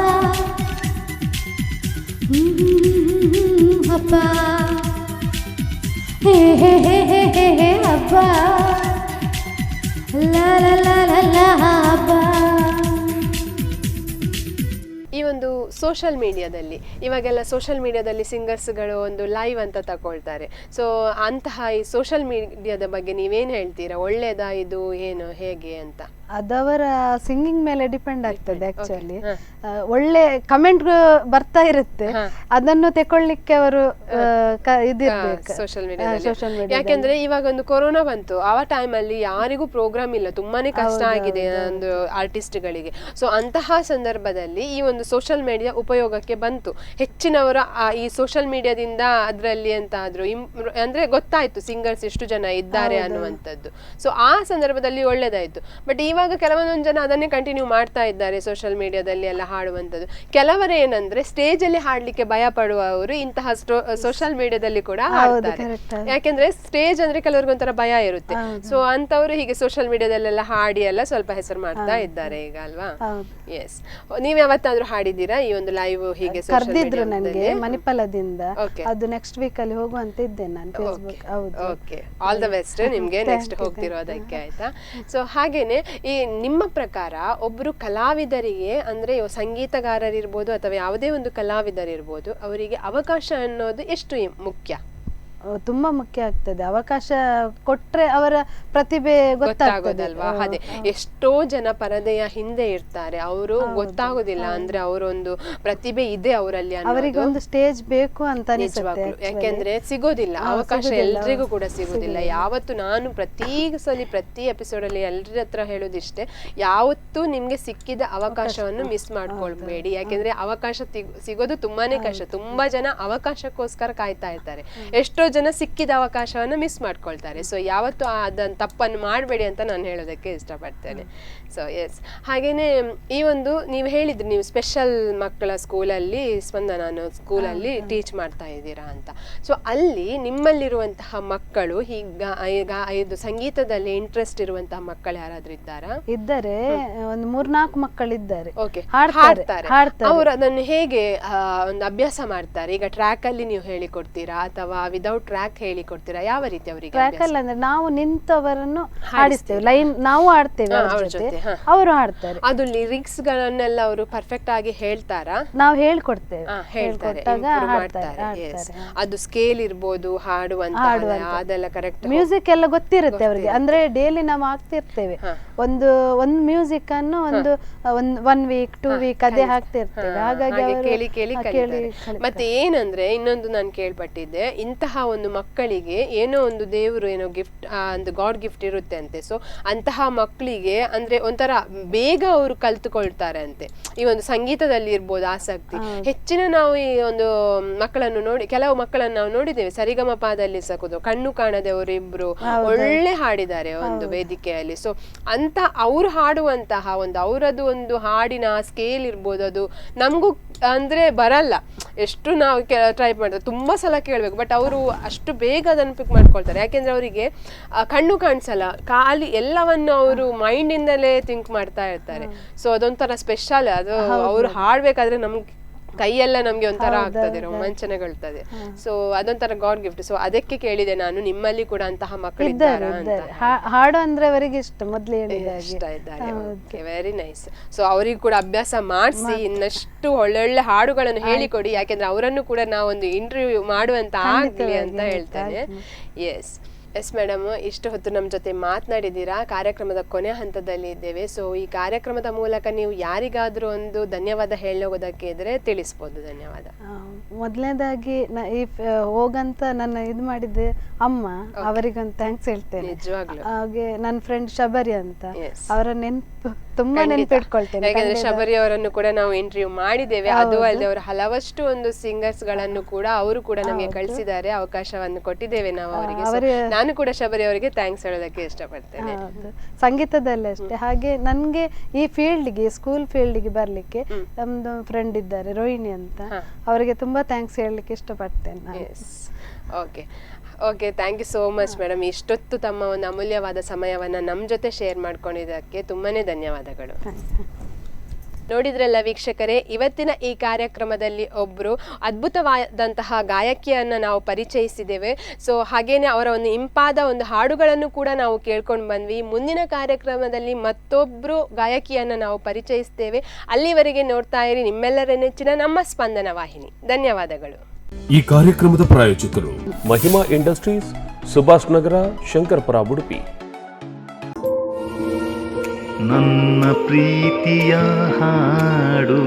ಹಬ್ಬ ಹೇ ಹೇ ಹೇ ಹೇ ಹೇ ಹೇ ಹಬ್ಬ ಲಾ ಲಾ ಲಾ ಲಾ ಲಾ ಹಬ್ಬ. ಈ ಒಂದು ಸೋಷಲ್ ಮೀಡಿಯಾದಲ್ಲಿ ಇವಾಗೆಲ್ಲ ಸೋಷಲ್ ಮೀಡಿಯಾದಲ್ಲಿ ಸಿಂಗರ್ಸ್ಗಳು ಒಂದು ಲೈವ್ ಅಂತ ತಗೊಳ್ತಾರೆ. ಸೊ ಅಂತಹ ಈ ಸೋಷಲ್ ಮೀಡಿಯಾದ ಬಗ್ಗೆ ನೀವೇನು ಹೇಳ್ತೀರಾ? ಒಳ್ಳೇದಾ ಇದು, ಏನು ಹೇಗೆ ಅಂತ? ಅದವರ ಸಿಂಗಿಂಗ್ ಮೇಲೆ ಡಿಪೆಂಡ್ ಆಗ್ತದೆ ಆಕ್ಚುಲಿ. ಒಳ್ಳೆ ಕಮೆಂಟ್ ಬರ್ತಾ ಇರುತ್ತೆ, ಅದನ್ನು ತಕೊಳ್ಳಿಕ್ಕೆ ಅವರು ಇದಿರ್ಬೇಕು ಸೋಷಲ್ ಮೀಡಿಯಾದಲ್ಲಿ. ಯಾಕೆಂದ್ರೆ ಇವಾಗ ಒಂದು ಕೊರೋನಾ ಬಂತು, ಆ ಟೈಮಲ್ಲಿ ಯಾರಿಗೂ ಪ್ರೋಗ್ರಾಮ್ ಇಲ್ಲ, ತುಂಬಾನೇ ಕಷ್ಟ ಆಗಿದೆ ಒಂದು ಆರ್ಟಿಸ್ಟ್ಗಳಿಗೆ. ಸೊ ಅಂತಹ ಸಂದರ್ಭದಲ್ಲಿ ಈ ಒಂದು ಸೋಷಲ್ ಮೀಡಿಯಾ ಉಪಯೋಗಕ್ಕೆ ಬಂತು. ಹೆಚ್ಚಿನವರು ಈ ಸೋಷಲ್ ಮೀಡಿಯಾದಿಂದ ಅದರಲ್ಲಿ ಎಂತಾದ್ರು ಅಂದ್ರೆ ಗೊತ್ತಾಯ್ತು ಸಿಂಗರ್ಸ್ ಎಷ್ಟು ಜನ ಇದ್ದಾರೆ ಅನ್ನುವಂಥದ್ದು. ಸೊ ಆ ಸಂದರ್ಭದಲ್ಲಿ ಒಳ್ಳೇದಾಯ್ತು. ಬಟ್ ಇವಾಗ ಕೆಲವೊಂದೊಂದು ಜನ ಅದನ್ನೇ ಕಂಟಿನ್ಯೂ ಮಾಡ್ತಾ ಇದ್ದಾರೆ ಸೋಷಲ್ ಮೀಡಿಯಾದಲ್ಲಿ ಎಲ್ಲ ಹಾಡುವಂಥದ್ದು. ಕೆಲವರು ಏನಂದ್ರೆ ಸ್ಟೇಜ್ ಅಲ್ಲಿ ಹಾಡ್ಲಿಕ್ಕೆ ಭಯ ಪಡುವವರು ಇಂತಹ ಸೋಷಲ್ ಮೀಡಿಯಾದಲ್ಲಿ ಕೂಡ ಹಾಡ್ತಾರೆ. ಯಾಕೆಂದ್ರೆ ಸ್ಟೇಜ್ ಅಂದ್ರೆ ಕೆಲವ್ರಿಗೆ ಒಂಥರ ಭಯ ಇರುತ್ತೆ. ಸೊ ಅಂತವರು ಹೀಗೆ ಸೋಷಲ್ ಮೀಡಿಯಾದಲ್ಲೆಲ್ಲ ಹಾಡಿ ಎಲ್ಲ ಸ್ವಲ್ಪ ಹೆಸರು ಮಾಡ್ತಾ ಇದ್ದಾರೆ ಈಗ ಅಲ್ವಾ? ಎಸ್. ನೀವ್ ಯಾವತ್ತಾದ್ರೂ ಹಾಡಿದ್ದೀರಾ ಈ ಒಂದು ಲೈವ್ ಹೀಗೆ? ಕರೆದಿದ್ರು ನನಗೆ ಮಣಿಪಾಲದಿಂದ, ಅದು ನೆಕ್ಸ್ಟ್ ವೀಕ್ ಅಲ್ಲಿ ಹೋಗುವಂತ ಇದ್ದೇನೆ ನಾನು. ಫೇಸ್ಬುಕ್. ಹೌದು. ಓಕೆ, ಆಲ್ ದ ಬೆಸ್ಟ್ ನಿಮ್ಗೆ ನೆಕ್ಸ್ಟ್ ಹೋಗ್ತಿರೋದಕ್ಕೆ. ಆಯ್ತಾ? ಸೊ ಹಾಗೇನೆ ಈ ನಿಮ್ಮ ಪ್ರಕಾರ ಒಬ್ರು ಕಲಾವಿದರಿಗೆ ಅಂದ್ರೆ ಸಂಗೀತಗಾರರಿರ್ಬೋದು ಅಥವಾ ಯಾವುದೇ ಒಂದು ಕಲಾವಿದರಿರ್ಬೋದು, ಅವರಿಗೆ ಅವಕಾಶ ಅನ್ನೋದು ಎಷ್ಟು ಮುಖ್ಯ? ತುಂಬಾ ಮುಖ್ಯ ಆಗ್ತದೆ. ಅವಕಾಶ ಕೊಟ್ರೆ ಅವರ ಪ್ರತಿಭೆ ಗೊತ್ತಾಗೋದಲ್ವಾ? ಅದೇ, ಎಷ್ಟೋ ಜನ ಪರದೆಯ ಹಿಂದೆ ಇರ್ತಾರೆ, ಅವರು ಗೊತ್ತಾಗೋದಿಲ್ಲ ಅಂದ್ರೆ ಅವರೊಂದು ಪ್ರತಿಭೆ ಇದೆ ಅವರಲ್ಲಿ, ಅವರಿಗೆ ಒಂದು ಸ್ಟೇಜ್ ಬೇಕು ಅಂತ ನಿಜವಾಗ್ಲು. ಯಾಕೆಂದ್ರೆ ಸಿಗೋದಿಲ್ಲ ಅವಕಾಶ, ಎಲ್ರಿಗೂ ಕೂಡ ಸಿಗೋದಿಲ್ಲ. ಯಾವತ್ತು ನಾನು ಪ್ರತಿ ಎಪಿಸೋಡ್ ಅಲ್ಲಿ ಎಲ್ರ ಹತ್ರ ಹೇಳೋದಿಷ್ಟೇ, ಯಾವತ್ತೂ ನಿಮ್ಗೆ ಸಿಕ್ಕಿದ ಅವಕಾಶವನ್ನು ಮಿಸ್ ಮಾಡ್ಕೊಳ್ಬೇಡಿ. ಯಾಕೆಂದ್ರೆ ಅವಕಾಶ ಸಿಗೋದು ತುಂಬಾನೇ ಕಷ್ಟ. ತುಂಬಾ ಜನ ಅವಕಾಶಕ್ಕೋಸ್ಕರ ಕಾಯ್ತಾ ಇರ್ತಾರೆ, ಎಷ್ಟೋ ಜನ ಸಿಕ್ಕಿದ ಅವಕಾಶವನ್ನು ಮಿಸ್ ಮಾಡ್ಕೊಳ್ತಾರೆ. ಸೊ ಯಾವತ್ತು ಅದನ್ನ ತಪ್ಪನ್ನು ಮಾಡಬೇಡಿ ಅಂತ ನಾನು ಹೇಳೋದಕ್ಕೆ ಇಷ್ಟಪಡ್ತೇನೆ. So yes. ಹಾಗೇನೆ ಈ ಒಂದು ನೀವು ಹೇಳಿದ್ರಿ, ನೀವು ಸ್ಪೆಷಲ್ ಮಕ್ಕಳ ಸ್ಕೂಲಲ್ಲಿ, ಸ್ಪಂದನ ಸ್ಕೂಲಲ್ಲಿ ಟೀಚ್ ಮಾಡ್ತಾ ಇದ್ದೀರಾ ಅಂತ. ಸೊ ಅಲ್ಲಿ ನಿಮ್ಮಲ್ಲಿರುವಂತಹ ಮಕ್ಕಳು ಈಗ ಇದು ಸಂಗೀತದಲ್ಲಿ ಇಂಟ್ರೆಸ್ಟ್ ಇರುವಂತಹ ಮಕ್ಕಳು ಯಾರಾದ್ರೂ ಇದ್ದಾರಾ? ಇದ್ದಾರೆ, ಒಂದು 3-4 ಮಕ್ಕಳಿದ್ದಾರೆ. ಓಕೆ, ಹಾಡ್ತಾರೆ. ಅವರು ಅದನ್ನು ಹೇಗೆ ಒಂದು ಅಭ್ಯಾಸ ಮಾಡ್ತಾರೆ? ಈಗ ಟ್ರ್ಯಾಕ್ ಅಲ್ಲಿ ನೀವು ಹೇಳಿಕೊಡ್ತೀರಾ ಅಥವಾ ವಿದೌಟ್ ಟ್ರ್ಯಾಕ್ ಹೇಳಿಕೊಡ್ತೀರಾ? ಯಾವ ರೀತಿ ಅವರಿಗೆ? ಟ್ರ್ಯಾಕ್ ಅಲ್ಲಿ ಅಂದ್ರೆ ನಾವು ನಿಂತವರನ್ನು ಹಾಡಿಸ್ತೇವೆ, ಲೈನ್ ನಾವು ಆಡ್ತೇವೆ, ಅವರು ಹಾಡ್ತಾರೆ. ಅದು ಲಿರಿಕ್ಸ್ ಗಳನ್ನೆಲ್ಲ ಅವರು ಪರ್ಫೆಕ್ಟ್ ಆಗಿ ಹೇಳ್ತಾರಾ? ನಾವು ಹೇಳ್ಕೊಡ್ತೇವೆ, ಹೇಳ್ತಾರೆ, ಅದು ಸ್ಕೇಲ್ ಇರ್ಬೋದು, ಹಾಡುವಂತ ಅದೆಲ್ಲ ಕರೆಕ್ಟ್, ಮ್ಯೂಸಿಕ್ ಎಲ್ಲ ಗೊತ್ತಿರುತ್ತೆ ಅವರಿಗೆ. ಅಂದ್ರೆ ಡೈಲಿ ನಾವು ಆಗ್ತಿರ್ತೇವೆ, ಒಂದು ಮ್ಯೂಸಿಕ್ ಅನ್ನು ಒಂದು 1 ವೀಕ್ 2 ವೀಕ್ ಅದೇ ಹಾಕ್ತಿರ್ತೇವೆ. ಹಾಗಾಗಿ ಕೇಳಿ. ಮತ್ತೆ ಏನಂದ್ರೆ ಇನ್ನೊಂದು ನಾನು ಕೇಳ್ಪಟ್ಟಿದ್ದೆ, ಇಂತಹ ಒಂದು ಮಕ್ಕಳಿಗೆ ಏನೋ ಒಂದು ದೇವರು ಏನೋ ಗಿಫ್ಟ್, ಒಂದು ಗಾಡ್ ಗಿಫ್ಟ್ ಇರುತ್ತೆ ಅಂತೆ. ಸೊ ಅಂತಹ ಮಕ್ಕಳಿಗೆ ಅಂದ್ರೆ ಒಂಥರ ಬೇಗ ಅವರು ಕಲ್ತುಕೊಳ್ತಾರೆ ಅಂತೆ. ಈ ಒಂದು ಸಂಗೀತದಲ್ಲಿ ಇರ್ಬೋದು ಆಸಕ್ತಿ ಹೆಚ್ಚಿನ. ನಾವು ಈ ಒಂದು ಮಕ್ಕಳನ್ನು ಕೆಲವು ಮಕ್ಕಳನ್ನು ನಾವು ನೋಡಿದ್ದೇವೆ ಸರಿಗಮಪದಲ್ಲಿ ಸಕುದು ಕಣ್ಣು ಕಾಣದೆ ಅವರಿಬ್ರು ಒಳ್ಳೆ ಹಾಡಿದ್ದಾರೆ ಒಂದು ವೇದಿಕೆಯಲ್ಲಿ. ಸೊ ಅಂತ ಅವ್ರು ಹಾಡುವಂತಹ ಅವರದ್ದು ಒಂದು ಹಾಡಿನ ಸ್ಕೇಲ್ ಇರ್ಬೋದು, ಅದು ನಮಗೂ ಅಂದ್ರೆ ಬರಲ್ಲ. ಎಷ್ಟು ನಾವು ಟ್ರೈ ಮಾಡಿದ್ರೆ ತುಂಬಾ ಸಲ ಕೇಳ್ಬೇಕು, ಬಟ್ ಅವರು ಅಷ್ಟು ಬೇಗ ಅದನ್ನು ಪಿಕ್ ಮಾಡ್ಕೊಳ್ತಾರೆ. ಯಾಕೆಂದ್ರೆ ಅವರಿಗೆ ಕಣ್ಣು ಕಾಣಿಸಲ್ಲ, ಖಾಲಿ ಎಲ್ಲವನ್ನು ಅವರು ಮೈಂಡ್ ಇಂದಲೇ ಥಿಂಕ್ ಮಾಡ್ತಾ ಇರ್ತಾರೆ. ಸೊ ಅದೊಂಥರ ಸ್ಪೆಷಲ್. ಅದು ಅವ್ರು ಹಾಡ್ಬೇಕಾದ್ರೆ ನಮ್ಗೆ ಕೈಯೆಲ್ಲ ನಮ್ಗೆ ಒಂಥರ ಆಗ್ತದೆ, ರೋಮಾಂಚನಗೊಳ್ತದೆ. ಸೊ ಅದೊಂಥರ ಗಾಡ್ ಗಿಫ್ಟ್. ಸೊ ಅದಕ್ಕೆ ಕೇಳಿದೆ ನಾನು, ನಿಮ್ಮಲ್ಲಿ ಕೂಡ ಅಂತಹ ಮಕ್ಕಳು ಇದ್ದಾರಾ ಅಂತ. ಹಾಡು ಅಂದ್ರೆ ಅವರಿಗೆ ಇಷ್ಟ, ಮೊದಲೇ ಇಷ್ಟ ಇದ್ದಾರೆ. Okay, very nice. ಸೊ ಅವರಿಗೆ ಕೂಡ ಅಭ್ಯಾಸ ಮಾಡಿಸಿ ಇನ್ನಷ್ಟು ಒಳ್ಳೊಳ್ಳೆ ಹಾಡುಗಳನ್ನು ಹೇಳಿಕೊಡಿ. ಯಾಕೆಂದ್ರೆ ಅವರನ್ನು ಕೂಡ ನಾವೊಂದು ಇಂಟರ್ವ್ಯೂ ಮಾಡುವಂತ ಆಗ್ಲಿ ಅಂತ ಹೇಳ್ತೇನೆ. ಎಸ್ ಮೇಡಮ್, ಇಷ್ಟು ಹೊತ್ತು ನಮ್ಮ ಜೊತೆ ಮಾತನಾಡಿದ್ದೀರಾ. ಕಾರ್ಯಕ್ರಮದ ಕೊನೆ ಹಂತದಲ್ಲಿ ಇದ್ದೇವೆ. ಸೊ ಈ ಕಾರ್ಯಕ್ರಮದ ಮೂಲಕ ನೀವು ಯಾರಿಗಾದ್ರೂ ಒಂದು ಧನ್ಯವಾದ ಹೇಳೋದಕ್ಕೆ ಇದ್ರೆ ತಿಳಿಸ್ಬೋದು. ಧನ್ಯವಾದ. ಮೊದಲನೇದಾಗಿ ಹೋಗಂತ ನನ್ನ ಇದು ಮಾಡಿದ್ದೆ ಅಮ್ಮ, ಅವರಿಗೊಂದು ಥ್ಯಾಂಕ್ಸ್ ಹೇಳ್ತೇನೆ ನಿಜವಾಗ್ಲೂ. ಹಾಗೆ ನನ್ನ ಫ್ರೆಂಡ್ ಶಬರಿ ಅಂತ, ಅವರ ನೆನಪು ತುಂಬಾ ನೆನಪಿಟ್ಕೊಳ್ತೇನೆ. ಯಾಕಂದ್ರೆ ಶಬರಿ ಅವರನ್ನು ಕೂಡ ನಾವು ಇಂಟರ್ವ್ಯೂ ಮಾಡಿದ್ದೇವೆ. ಅದು ಅಲ್ಲದೆ ಅವರು ಹಲವಷ್ಟು ಒಂದು ಸಿಂಗರ್ಸ್ ಗಳನ್ನು ಕೂಡ ಅವರು ಕೂಡ ನಮಗೆ ಕಳಿಸಿದ್ದಾರೆ, ಅವಕಾಶವನ್ನು ಕೊಟ್ಟಿದ್ದೇವೆ ನಾವು ಅವರಿಗೆ. ನಾನು ಕೂಡ ಶಬರಿ ಅವರಿಗೆ ಥ್ಯಾಂಕ್ಸ್ ಹೇಳೋದಕ್ಕೆ ಇಷ್ಟಪಡ್ತೇನೆ. ಸಂಗೀತದಲ್ಲೇ ಅಷ್ಟೇ. ಹಾಗೆ ನನ್ಗೆ ಈ ಫೀಲ್ಡ್ಗೆ, ಸ್ಕೂಲ್ ಫೀಲ್ಡ್ಗೆ ಬರ್ಲಿಕ್ಕೆ ನಮ್ದು ಫ್ರೆಂಡ್ ಇದ್ದಾರೆ ರೋಹಿಣಿ ಅಂತ, ಅವರಿಗೆ ತುಂಬಾ ಥ್ಯಾಂಕ್ಸ್ ಹೇಳಲಿಕ್ಕೆ ಇಷ್ಟಪಡ್ತೇನೆ. Okay, thank you so much madam. ಇಷ್ಟೊತ್ತು ತಮ್ಮ ಒಂದು ಅಮೂಲ್ಯವಾದ ಸಮಯವನ್ನು ನಮ್ಮ ಜೊತೆ ಶೇರ್ ಮಾಡ್ಕೊಂಡಿದ್ದಕ್ಕೆ ತುಂಬಾನೇ ಧನ್ಯವಾದಗಳು. ನೋಡಿದ್ರಲ್ಲ ವೀಕ್ಷಕರೇ, ಇವತ್ತಿನ ಈ ಕಾರ್ಯಕ್ರಮದಲ್ಲಿ ಒಬ್ಬರು ಅದ್ಭುತವಾದಂತಹ ಗಾಯಕಿಯನ್ನು ನಾವು ಪರಿಚಯಿಸಿದ್ದೇವೆ. ಸೊ ಹಾಗೇನೆ ಅವರ ಒಂದು ಇಂಪಾದ ಒಂದು ಹಾಡುಗಳನ್ನು ಕೂಡ ನಾವು ಕೇಳ್ಕೊಂಡು ಬಂದ್ವಿ. ಮುಂದಿನ ಕಾರ್ಯಕ್ರಮದಲ್ಲಿ ಮತ್ತೊಬ್ಬರು ಗಾಯಕಿಯನ್ನು ನಾವು ಪರಿಚಯಿಸ್ತೇವೆ. ಅಲ್ಲಿವರೆಗೆ ನೋಡ್ತಾ ಇರಿ ನಿಮ್ಮೆಲ್ಲರ ನೆಚ್ಚಿನ ನಮ್ಮ ಸ್ಪಂದನ ವಾಹಿನಿ. ಧನ್ಯವಾದಗಳು. ಈ ಕಾರ್ಯಕ್ರಮದ ಪ್ರಾಯೋಜಕರು ಮಹಿಮಾ ಇಂಡಸ್ಟ್ರೀಸ್, ಸುಭಾಷ್ ನಗರ, ಶಂಕರ್ಪುರ, ಉಡುಪಿ. ನನ್ನ ಪ್ರೀತಿಯ ಹಾಡು